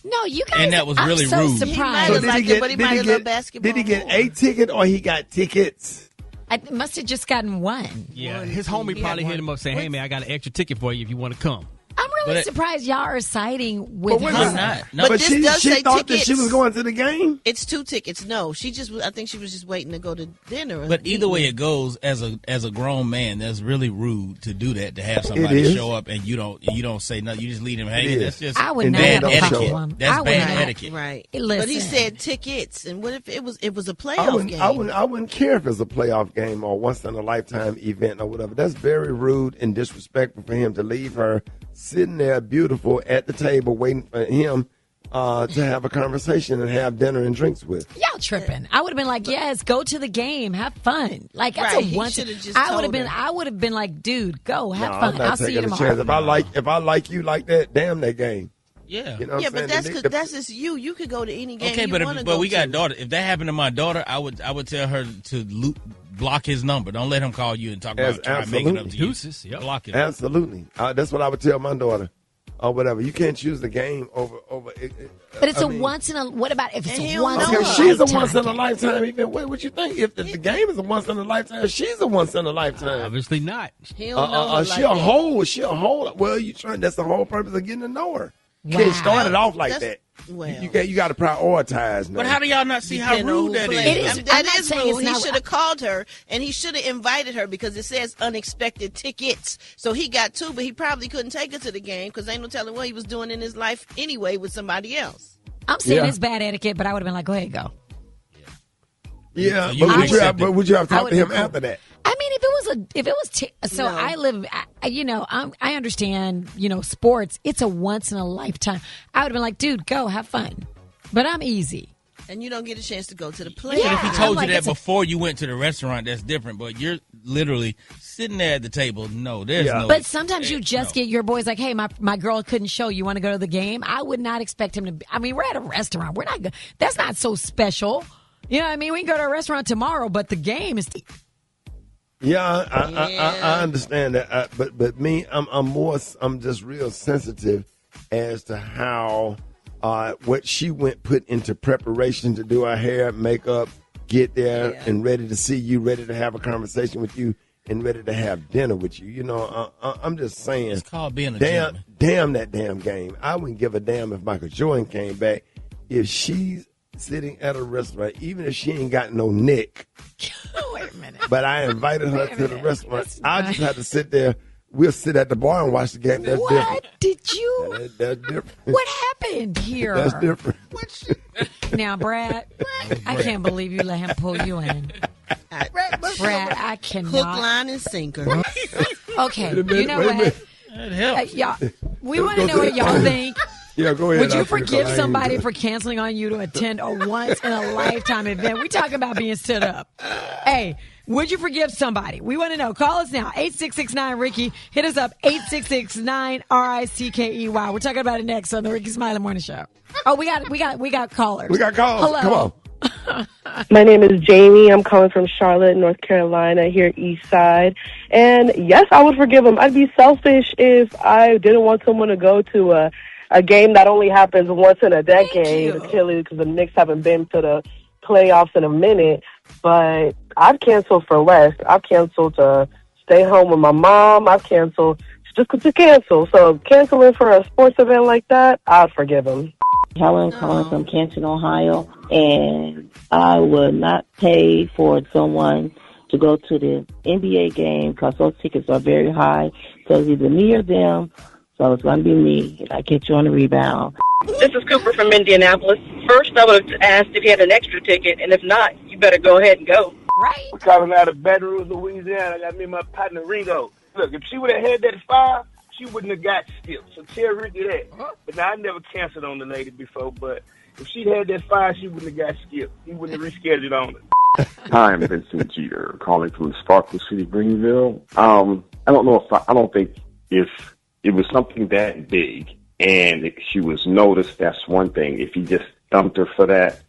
No, you guys. And that was really I'm so rude. surprised. He might have liked it, but he might have loved basketball. Did he get a ticket or he got tickets? I must have just gotten one. Yeah, his homie probably hit him up saying, "Hey man, I got an extra ticket for you if you want to come." I'm really surprised y'all are siding with But her. But this she does say thought tickets. that she was going to the game. It's 2 tickets. No, I think she was just waiting to go to dinner. But either way it goes, as a grown man, that's really rude to do that. To have It somebody is. show up and you don't say nothing. You just leave them hanging. It That's is. just I would not bad have a etiquette. problem. That's I would bad not. etiquette. Right. Listen. But he said tickets, and what if it was a playoff game? I wouldn't care if it's a playoff game or once in a lifetime event or whatever. That's very rude and disrespectful for him to leave her sitting there beautiful at the table waiting for him to have a conversation and have dinner and drinks with. Y'all tripping. I would have been like, yes, go to the game, have fun. Like that's Right, a he once. should've just I would told have been. her. I would have been like, dude, go have No, fun. I'm not I'll see you taking a tomorrow. chance. If I like you like that, damn that game. Yeah. You know what Yeah, I'm but saying? that's just you. You could go to any game Okay, you want to go but we got to. daughter. If that happened to my daughter, I would tell her to block his number. Don't let him call you and talk about trying to make it up to you. Deuces, yep. Block it. Absolutely. That's what I would tell my daughter. Or whatever. You can't choose the game over. But it's once in a. What about if it's a once? Okay, in a she's a lifetime once in a game? lifetime event. What you think? If the game is a once in a lifetime, she's a once in a lifetime. Obviously not. He don't know her She like a that. whole. She a whole. Well, you trying. That's the whole purpose of getting to know her. You Wow. can't start it off like That's- that. well. You got to prioritize. Now. But how do y'all not see how Depending on rude who that plays. is? It is. I mean, I'm that not is saying rude. it's He not- should have called her and he should have invited her because it says unexpected tickets. So he got 2, but he probably couldn't take her to the game because ain't no telling what he was doing in his life anyway with somebody else. I'm saying Yeah. it's bad etiquette, but I would have been like, go ahead, go. Yeah, So you but accept would you have I talked to him would've been after that? I mean, if it was so No. I live, I understand, sports. It's a once in a lifetime. I would have been like, dude, go have fun, but I'm easy. And you don't get a chance to go to the But play. if he told like, you that it's a- before you went to the restaurant, that's different. But you're literally sitting there at the table. No, there's Yeah. no. But sometimes you just no. get your boys like, hey, my girl couldn't show. You want to go to the game? I would not expect him to. I mean, we're at a restaurant. We're not. That's not so special. You know what I mean? We can go to a restaurant tomorrow, but the game is. Yeah, I understand that. But me, I'm just real sensitive as to how what she put into preparation to do her hair, makeup, get there and ready to see you, ready to have a conversation with you, and ready to have dinner with you. You know, I'm just saying. It's called being a gentleman. Damn that damn game. I wouldn't give a damn if Michael Jordan came back. If she's sitting at a restaurant, even if she ain't got no neck. Wait a minute. But I invited her to the restaurant. I just had to sit there. We'll sit at the bar and watch the game. That's What different. did you? That's different. What happened here? That's different. Now, Brad, I can't believe you let him pull you in. Brad, I cannot. Hook, line, and sinker. Okay, Wait a minute, you know wait a what? minute. That helps. Y'all, we want to know what y'all think. Yeah, go ahead. Would you I'll finish forgive the somebody line. for canceling on you to attend a once in a lifetime event? We talking about being stood up. Hey, would you forgive somebody? We want to know. Call us now. 8669 Ricky. Hit us up 8669 RICKEY. We're talking about it next on the Rickey Smiley Morning Show. Oh, we got callers. We got calls. Hello. Come on. My name is Jamie. I'm calling from Charlotte, North Carolina, here east side. And yes, I would forgive him. I'd be selfish if I didn't want someone to go to a game that only happens once in a decade, clearly because the Knicks haven't been to the playoffs in a minute. But I'd cancel for less. I've canceled to stay home with my mom. I've canceled just to cancel. So canceling for a sports event like that, I'd forgive him. Helen calling from Canton, Ohio, and I would not pay for someone to go to the NBA game because those tickets are very high. So it's either me or them. So it's going to be me, and I get you on the rebound. This is Cooper from Indianapolis. First, I would have asked if you had an extra ticket, and if not, you better go ahead and go. Right? We're calling out of Baton Rouge, Louisiana. I got me and my partner Ringo. Look, if she would have had that fire, she wouldn't have got skipped. So tell Ricky that. But now, I never canceled on the lady before, but if she had that fire, she wouldn't have got skipped. He wouldn't have rescheduled on it. Hi, I'm Vincent Jeter, calling from Sparkle City, Greenville. I don't think if it was something that big and if she was noticed, that's one thing. If he just dumped her for that,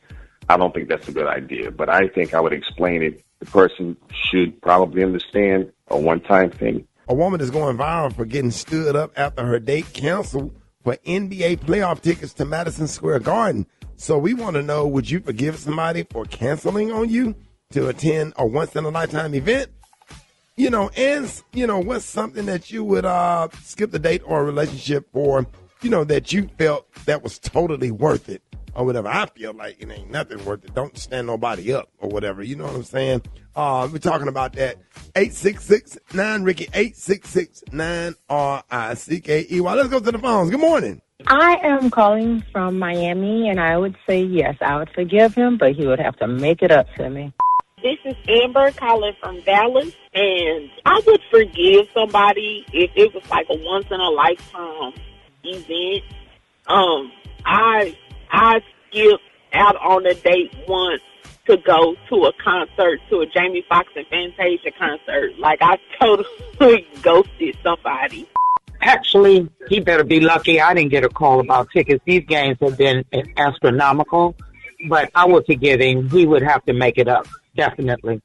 I don't think that's a good idea. But I think I would explain it. The person should probably understand a one-time thing. A woman is going viral for getting stood up after her date canceled for NBA playoff tickets to Madison Square Garden. So we want to know, would you forgive somebody for canceling on you? to attend a once-in-a-lifetime event, and, what's something that you would skip the date or a relationship for, that you felt that was totally worth it or whatever. I feel like it ain't nothing worth it. Don't stand nobody up or whatever. You know what I'm saying? We're talking about that. 866-9-RICKY, 866-9-RICKEY. Let's go to the phones. Good morning. I am calling from Miami, and I would say yes, I would forgive him, but he would have to make it up to me. This is Amber calling from Dallas, and I would forgive somebody if it was like a once-in-a-lifetime event. I skipped out on a date once to go to a concert, to a Jamie Foxx and Fantasia concert. Like, I totally ghosted somebody. Actually, he better be lucky I didn't get a call about tickets. These games have been astronomical, but I would forgive him. He would have to make it up, definitely.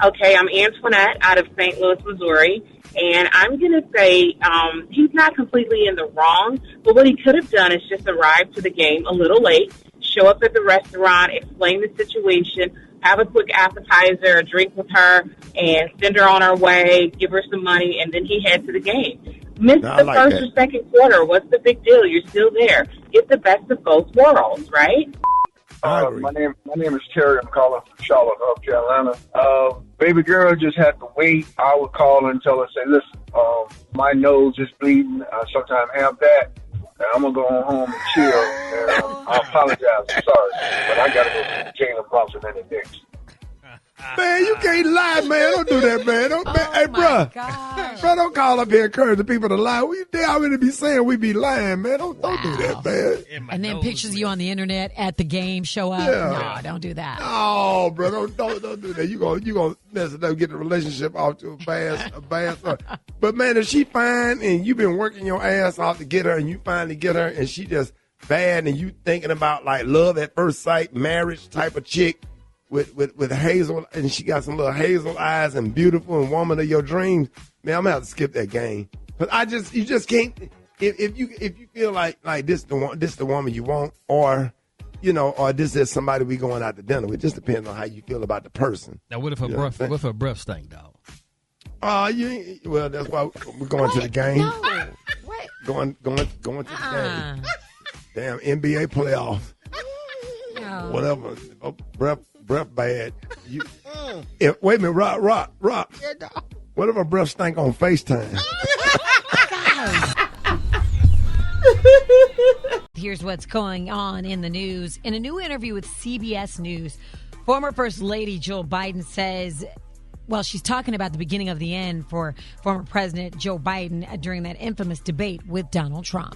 Okay, I'm Antoinette out of St. Louis, Missouri, and I'm going to say he's not completely in the wrong, but what he could have done is just arrive to the game a little late, show up at the restaurant, explain the situation, have a quick appetizer, a drink with her, and send her on her way, give her some money, and then he head to the game. Miss the first or second quarter. What's the big deal? You're still there. Get the best of both worlds, right? My name is Terry. I'm calling from Charlotte, North Carolina. Baby girl just had to wait. I would call her and tell her, say, listen, my nose is bleeding. I sometimes have that. And I'm going to go home and chill. And I apologize. I'm sorry. But I got to go to Jalen Brunson and the Knicks. Man, you can't lie, man. Don't do that, man. Hey, bro, don't call up here and encourage the people to lie. They already be saying we be lying, man. Don't do that, man. And then pictures of you on the internet at the game show up. Yeah. No, don't do that. Oh, bro, don't do that. You gonna mess it up, get the relationship off to a bad start. But man, if she fine and you been working your ass off to get her, and you finally get her, and she just bad, and you thinking about like love at first sight, marriage type of chick. With hazel, and she got some little hazel eyes and beautiful and woman of your dreams, man, I'm gonna have to skip that game. But you just can't. If you feel like this the woman you want, or this is somebody we going out to dinner with. Just depends on how you feel about the person. Now, what if her breath stink, dog? Well, that's why we're going to the game. No. What? Going to the game. Damn NBA playoffs. No. Whatever. Oh, breath bad. Wait a minute, Rock. What if a breath stank on FaceTime? Here's what's going on in the news. In a new interview with CBS News, former First Lady Jill Biden says, she's talking about the beginning of the end for former President Joe Biden during that infamous debate with Donald Trump.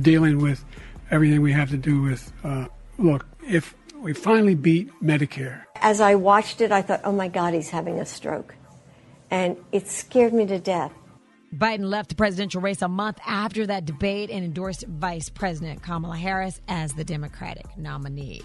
Dealing with everything we have to do with, if we finally beat Medicare. As I watched it, I thought, oh my God, he's having a stroke. And it scared me to death. Biden left the presidential race a month after that debate and endorsed Vice President Kamala Harris as the Democratic nominee.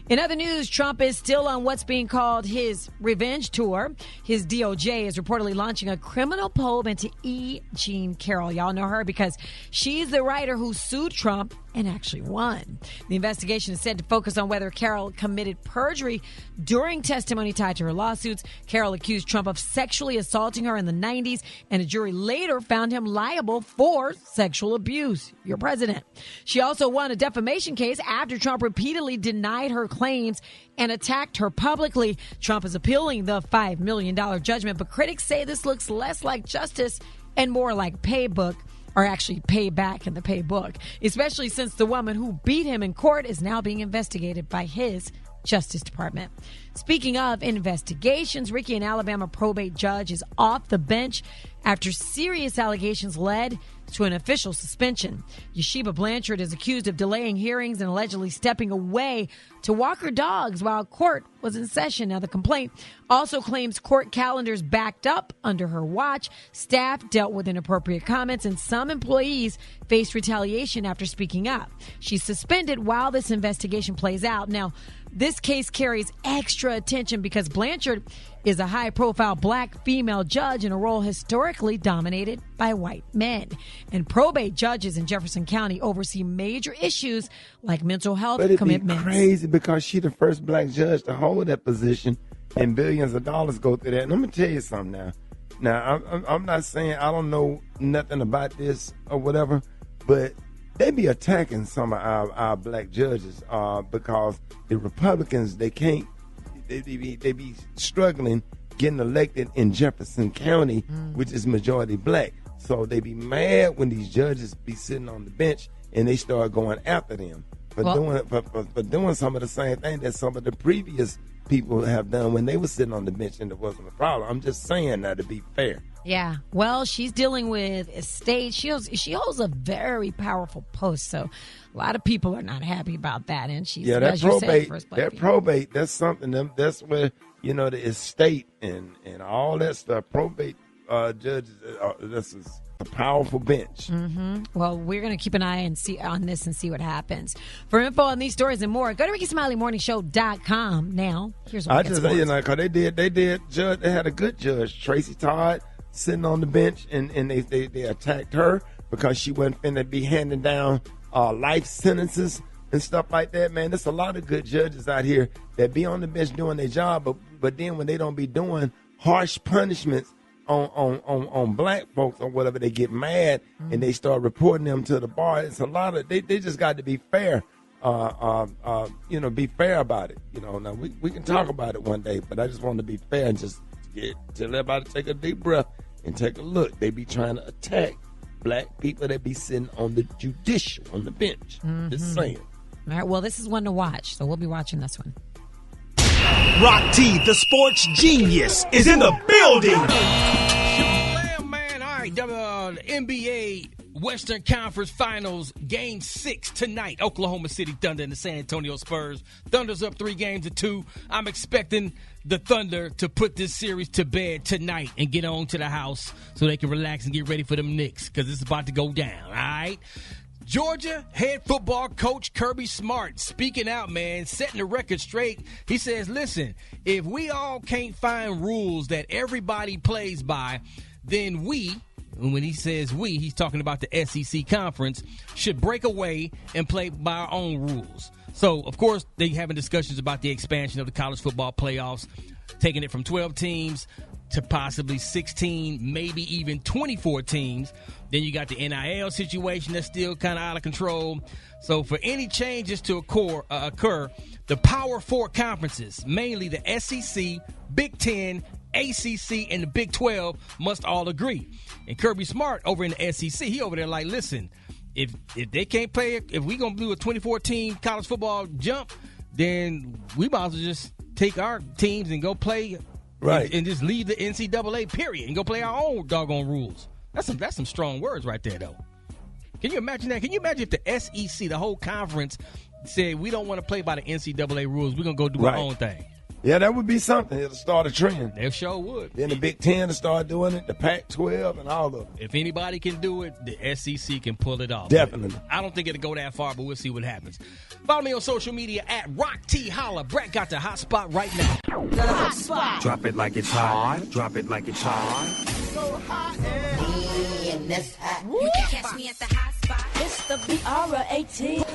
In other news, Trump is still on what's being called his revenge tour. His DOJ is reportedly launching a criminal probe into E. Jean Carroll. Y'all know her because she's the writer who sued Trump and actually won. The investigation is said to focus on whether Carroll committed perjury during testimony tied to her lawsuits. Carroll accused Trump of sexually assaulting her in the 90s, and a jury later found him liable for sexual abuse. Your president. She also won a defamation case after Trump repeatedly denied her claims and attacked her publicly. Trump is appealing the $5 million judgment, but critics say this looks less like justice and more like payback, or actually payback in the paybook, especially since the woman who beat him in court is now being investigated by his Justice Department. Speaking of investigations, Rickey, an Alabama probate judge, is off the bench after serious allegations led to an official suspension. Yeshiba Blanchard is accused of delaying hearings and allegedly stepping away to walk her dogs while court was in session. Now, the complaint also claims court calendars backed up under her watch, staff dealt with inappropriate comments, and some employees faced retaliation after speaking up. She's suspended while this investigation plays out. Now, this case carries extra attention because Blanchard is a high-profile black female judge in a role historically dominated by white men. And probate judges in Jefferson County oversee major issues like mental health commitments. But it'd be crazy because she's the first black judge to hold that position. and billions of dollars go through that. And I'm gonna tell you something now. Now, I'm not saying I don't know nothing about this or whatever, but they be attacking some of our black judges because the Republicans, they be struggling getting elected in Jefferson County, which is majority black. So they be mad when these judges be sitting on the bench and they start going after them for doing some of the same thing that some of the previous people have done when they were sitting on the bench and it wasn't a problem. I'm just saying that to be fair. Yeah. Well, she's dealing with estate. She holds a very powerful post, so a lot of people are not happy about that. And she's that probate. That's something. That's where the estate and all that stuff. Probate judges. This is a powerful bench. Mm-hmm. Well, we're going to keep an eye and see on this and see what happens. For info on these stories and more, go to RickySmileyMorningShow.com. Now, here's what because they had a good judge, Tracy Todd, sitting on the bench, and they attacked her because she wasn't finna be handing down life sentences and stuff like that. Man, there's a lot of good judges out here that be on the bench doing their job, but then when they don't be doing harsh punishments on black folks or whatever, they get mad and they start reporting them to the bar. It's a lot of they just got to be fair. Be fair about it. Now we can talk about it one day, but I just want to be fair and just tell everybody to take a deep breath and take a look. They be trying to attack black people that be sitting on the bench. Just saying. All right, well, this is one to watch, so we'll be watching this one. Rock T, the sports genius, is in the building. Man. All right, the NBA Western Conference Finals, Game 6 tonight. Oklahoma City Thunder and the San Antonio Spurs. Thunder's up 3-2. I'm expecting the Thunder to put this series to bed tonight and get on to the house so they can relax and get ready for them Knicks because it's about to go down, all right? Georgia head football coach Kirby Smart speaking out, man, setting the record straight. He says, listen, if we all can't find rules that everybody plays by, then we, and when he says we, he's talking about the SEC conference, should break away and play by our own rules. So, of course, they're having discussions about the expansion of the college football playoffs, taking it from 12 teams to possibly 16, maybe even 24 teams. Then you got the NIL situation that's still kind of out of control. So for any changes to occur, the Power Four conferences, mainly the SEC, Big Ten, ACC, and the Big 12 must all agree. And Kirby Smart over in the SEC, he over there like, listen, if they can't play, if we going to do a 24-team college football jump, then we might as well just take our teams and go play and just leave the NCAA, period, and go play our own doggone rules. That's some strong words right there, though. Can you imagine that? Can you imagine if the SEC, the whole conference, said we don't want to play by the NCAA rules, we're going to go do our own thing? Yeah, that would be something. It'll start a trend. They sure would. Then the Big Ten will start doing it, the Pac-12 and all of them. If anybody can do it, the SEC can pull it off. Definitely. I don't think it'll go that far, but we'll see what happens. Follow me on social media at Rock T Holla. Brat got the hot spot right now. The hot spot. Drop it like it's hot. Drop it like it's hot. So hot and this hot. You can catch me at the hot spot. It's the BR18.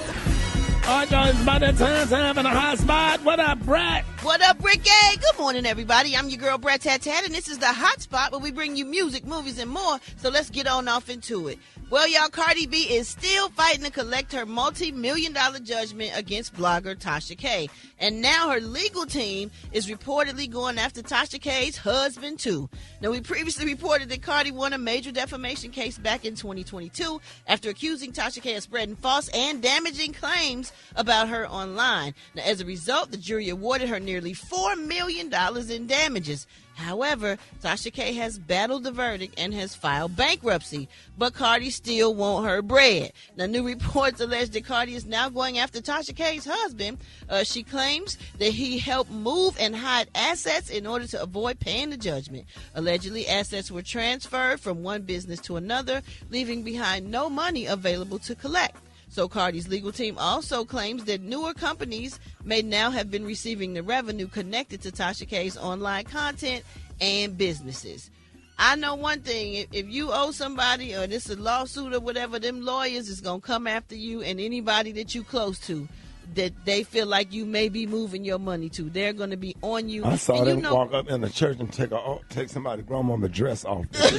All right, y'all, it's about that time for the hot spot. What up, Brat? What up, Ricky? Good morning, everybody. I'm your girl, Brat Tat Tat, and this is the hot spot where we bring you music, movies, and more. So let's get on off into it. Well, y'all, Cardi B is still fighting to collect her multi-million-dollar judgment against blogger Tasha K. And now her legal team is reportedly going after Tasha K's husband, too. Now, we previously reported that Cardi won a major defamation case back in 2022 after accusing Tasha K of spreading false and damaging claims about her online. Now, as a result, the jury awarded her nearly $4 million in damages. However, Tasha K has battled the verdict and has filed bankruptcy, but Cardi still wants her bread. Now, new reports allege that Cardi is now going after Tasha K's husband. She claims that he helped move and hide assets in order to avoid paying the judgment. Allegedly, assets were transferred from one business to another, leaving behind no money available to collect. So Cardi's legal team also claims that newer companies may now have been receiving the revenue connected to Tasha K's online content and businesses. I know one thing, if you owe somebody or this is a lawsuit or whatever, them lawyers is going to come after you and anybody that you close to. that they feel like you may be moving your money to. They're going to be on you. I saw them walk up in the church and take somebody's grandmama dress off. Let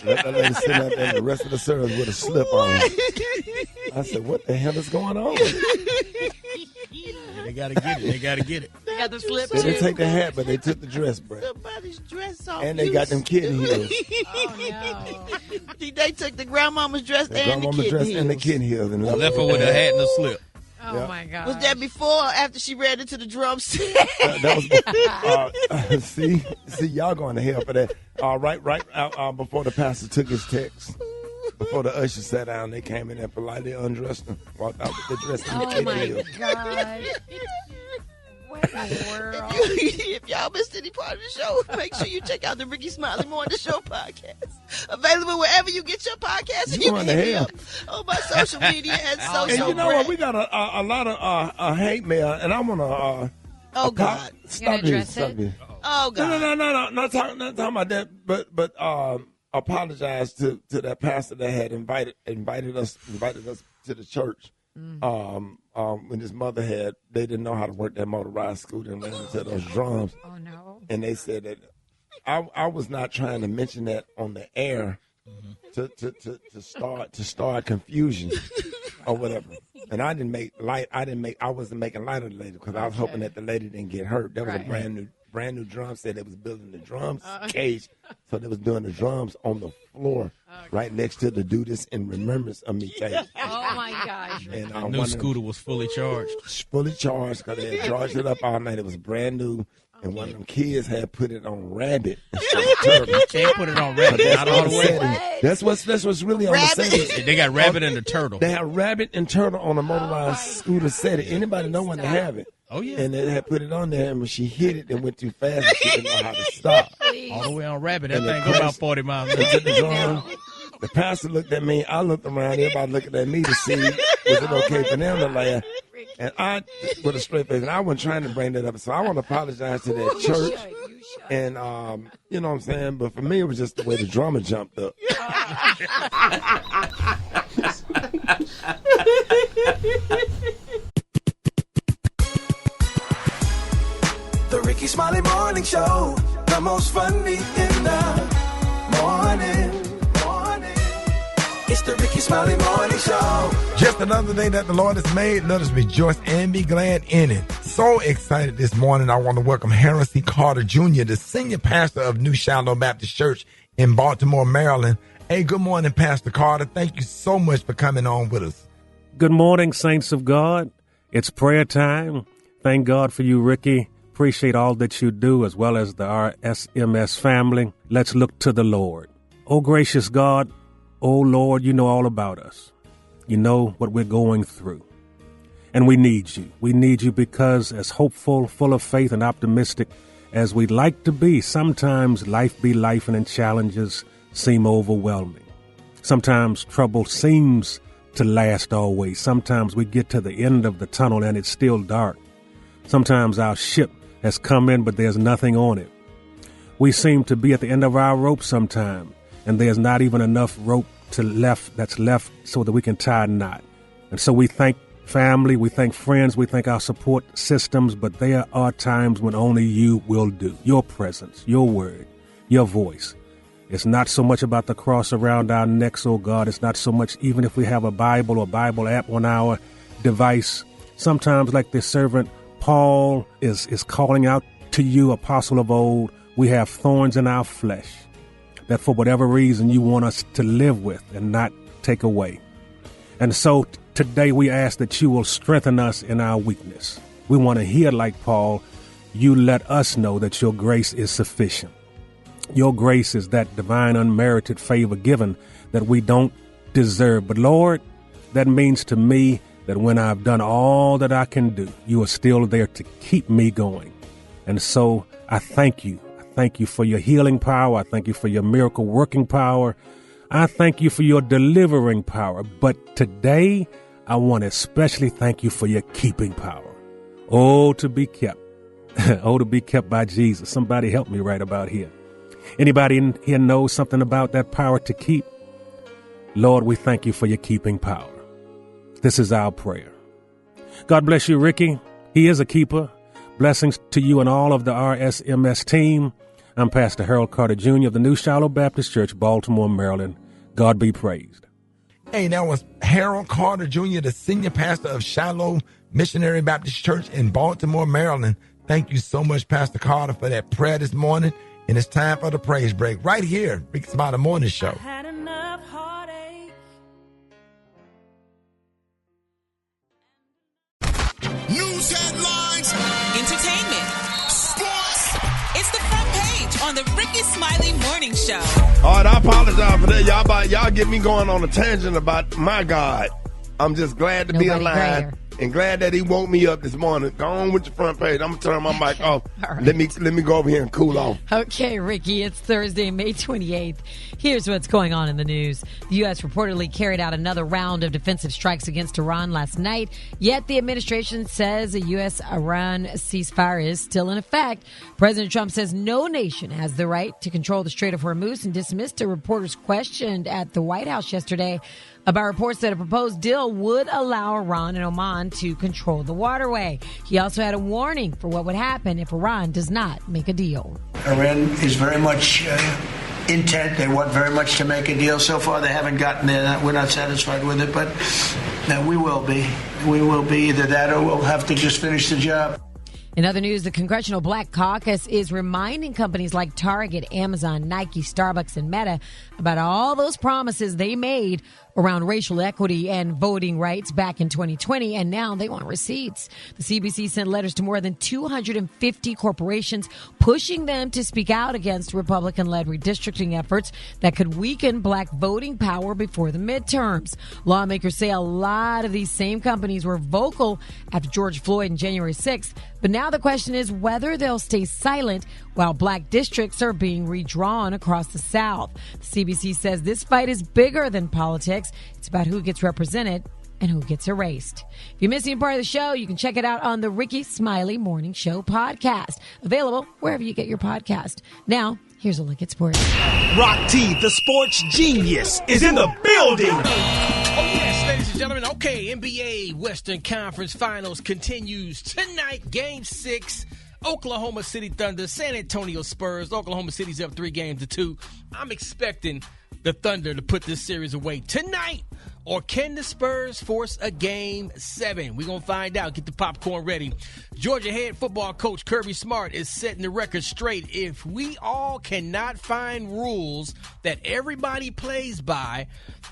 that lady sit out there the rest of the service with a slip on. I said, what the hell is going on? They got to get it. They got to get it. They got the slip. They didn't take the hat, but they took the dress, bro. Somebody's dress off. And they got them kitten heels. Oh, no. They took the grandmama's dress The and the grandmama kitten dress heels. and the kitten heels. And Left her with a hat and a slip. Oh, my God. Was that before or after she ran into the drum set? That was see, y'all going to hell for that. Right before the pastor took his text. Before the usher sat down, they came in and politely undressed him, walked out with the dress and the kitten heels. Oh, my God. What in the world? If y'all missed any part of the show, make sure you check out the Rickey Smiley Morning Show podcast. Available wherever you get your podcast. And you can hit me up on my social media at social. And you know what? We got a lot of hate mail, and I want to. Oh God! Stop here. Oh God! No. Not talking about that. But apologize to that pastor that had invited us to the church. When his mother they didn't know how to work that motorized scooter and ran into those drums. Oh no! And they said that I was not trying to mention that on the air to start confusion or whatever. And I wasn't making light of the lady because I was hoping that the lady didn't get hurt. That was a brand new drum set. They was building the drums cage, so they was doing the drums on the floor right next to the "Do This in Remembrance of Me" cage. Oh my gosh! And the new scooter was fully charged. Fully charged because they had charged it up all night. It was brand new. And one of them kids had put it on rabbit. You can't put it on rabbit. Not all the way. That's what's really on the setting. They got rabbit and the turtle. They have rabbit and turtle on a motorized scooter setting. Anybody know when to have it? Oh yeah. And they had put it on there, and when she hit it, it went too fast. And she didn't know how to stop. All the way on rabbit. That thing go about 40 miles an hour. The pastor looked at me. I looked around. Everybody looking at me to see was it okay for them to laugh. And I, with a straight face, and I wasn't trying to bring that up. So I want to apologize to that church. And, you know what I'm saying? But for me, it was just the way the drummer jumped up. The Rickey Smiley Morning Show, the most funny in the morning. It's the Rickey Smiley Morning Show. Just another day that the Lord has made. Let us rejoice and be glad in it. So excited this morning. I want to welcome Harris C. Carter Jr., the senior pastor of New Shiloh Baptist Church in Baltimore, Maryland. Hey, good morning, Pastor Carter. Thank you so much for coming on with us. Good morning, saints of God. It's prayer time. Thank God for you, Rickey. Appreciate all that you do, as well as the RSMS family. Let's look to the Lord. Oh, gracious God. Oh, Lord, you know all about us. You know what we're going through. And we need you. We need you because as hopeful, full of faith, and optimistic as we'd like to be, sometimes life be life and challenges seem overwhelming. Sometimes trouble seems to last always. Sometimes we get to the end of the tunnel and it's still dark. Sometimes our ship has come in, but there's nothing on it. We seem to be at the end of our rope sometime, and there's not even enough rope that's left so that we can tie a knot. And so we thank family, we thank friends, we thank our support systems, but there are times when only you will do. Your presence, your word, your voice. It's not so much about the cross around our necks, oh God. It's not so much even if we have a Bible or Bible app on our device. Sometimes, like the servant Paul is calling out to you, apostle of old, we have thorns in our flesh that for whatever reason you want us to live with and not take away. And so today we ask that you will strengthen us in our weakness. We want to hear, like Paul, you let us know that your grace is sufficient. Your grace is that divine unmerited favor given that we don't deserve. But Lord, that means to me that when I've done all that I can do, you are still there to keep me going. And so I thank you. Thank you for your healing power. I thank you for your miracle working power. I thank you for your delivering power. But today, I want to especially thank you for your keeping power. Oh, to be kept. Oh, to be kept by Jesus. Somebody help me right about here. Anybody in here knows something about that power to keep? Lord, we thank you for your keeping power. This is our prayer. God bless you, Ricky. He is a keeper. Blessings to you and all of the RSMS team. I'm Pastor Harold Carter Jr. of the New Shiloh Baptist Church, Baltimore, Maryland. God be praised. Hey, that was Harold Carter Jr., the senior pastor of Shiloh Missionary Baptist Church in Baltimore, Maryland. Thank you so much, Pastor Carter, for that prayer this morning. And it's time for the praise break right here, Rickey Smiley Morning Show. News headlines, entertainment, sports. It's the front page on the Rickey Smiley Morning Show. All right, I apologize for that. Y'all get me going on a tangent about my God. I'm just glad to be alive. And glad that he woke me up this morning. Go on with your front page. I'm going to turn my mic off. Right. Let me go over here and cool off. Okay, Ricky, it's Thursday, May 28th. Here's what's going on in the news. The U.S. reportedly carried out another round of defensive strikes against Iran last night, yet the administration says a U.S.-Iran ceasefire is still in effect. President Trump says no nation has the right to control the Strait of Hormuz and dismissed a reporter's question at the White House yesterday about reports that a proposed deal would allow Iran and Oman to control the waterway. He also had a warning for what would happen if Iran does not make a deal. Iran is very much intent. They want very much to make a deal. So far, they haven't gotten there. We're not satisfied with it, but we will be. We will be either that or we'll have to just finish the job. In other news, the Congressional Black Caucus is reminding companies like Target, Amazon, Nike, Starbucks, and Meta about all those promises they made around racial equity and voting rights back in 2020, and now they want receipts. The CBC sent letters to more than 250 corporations, pushing them to speak out against Republican-led redistricting efforts that could weaken black voting power before the midterms. Lawmakers say a lot of these same companies were vocal after George Floyd on January 6th, but now the question is whether they'll stay silent while black districts are being redrawn across the South. The CBC says this fight is bigger than politics. It's about who gets represented and who gets erased. If you missed any part of the show, you can check it out on the Rickey Smiley Morning Show podcast. Available wherever you get your podcast. Now, here's a look at sports. Rock T, the sports genius, is in the building. Oh, yes, ladies and gentlemen. Okay, NBA Western Conference Finals continues tonight. Game 6. Oklahoma City Thunder, San Antonio Spurs. Oklahoma City's up 3-2. I'm expecting the Thunder to put this series away tonight, or can the Spurs force a Game 7? We're going to find out. Get the popcorn ready. Georgia head football coach Kirby Smart is setting the record straight. If we all cannot find rules that everybody plays by,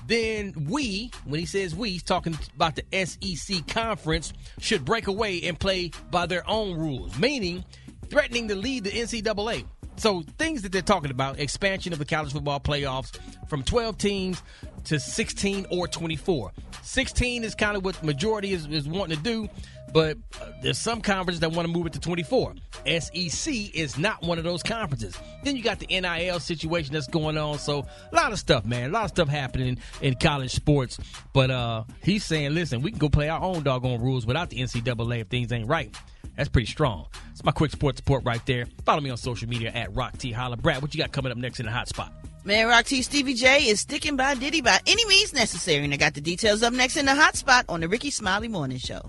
then we, when he says we, he's talking about the SEC conference, should break away and play by their own rules, meaning threatening to lead the NCAA. So things that they're talking about, expansion of the college football playoffs from 12 teams to 16 or 24. 16 is kind of what the majority is wanting to do, but there's some conferences that want to move it to 24. SEC is not one of those conferences. Then you got the NIL situation that's going on. So a lot of stuff, man. A lot of stuff happening in college sports. But he's saying, listen, we can go play our own doggone rules without the NCAA if things ain't right. That's pretty strong. It's my quick sports report right there. Follow me on social media at Rock T Holla. Brat, what you got coming up next in the hot spot? Man, Rock T Stevie J is sticking by Diddy by any means necessary. And I got the details up next in the hot spot on the Rickey Smiley Morning Show.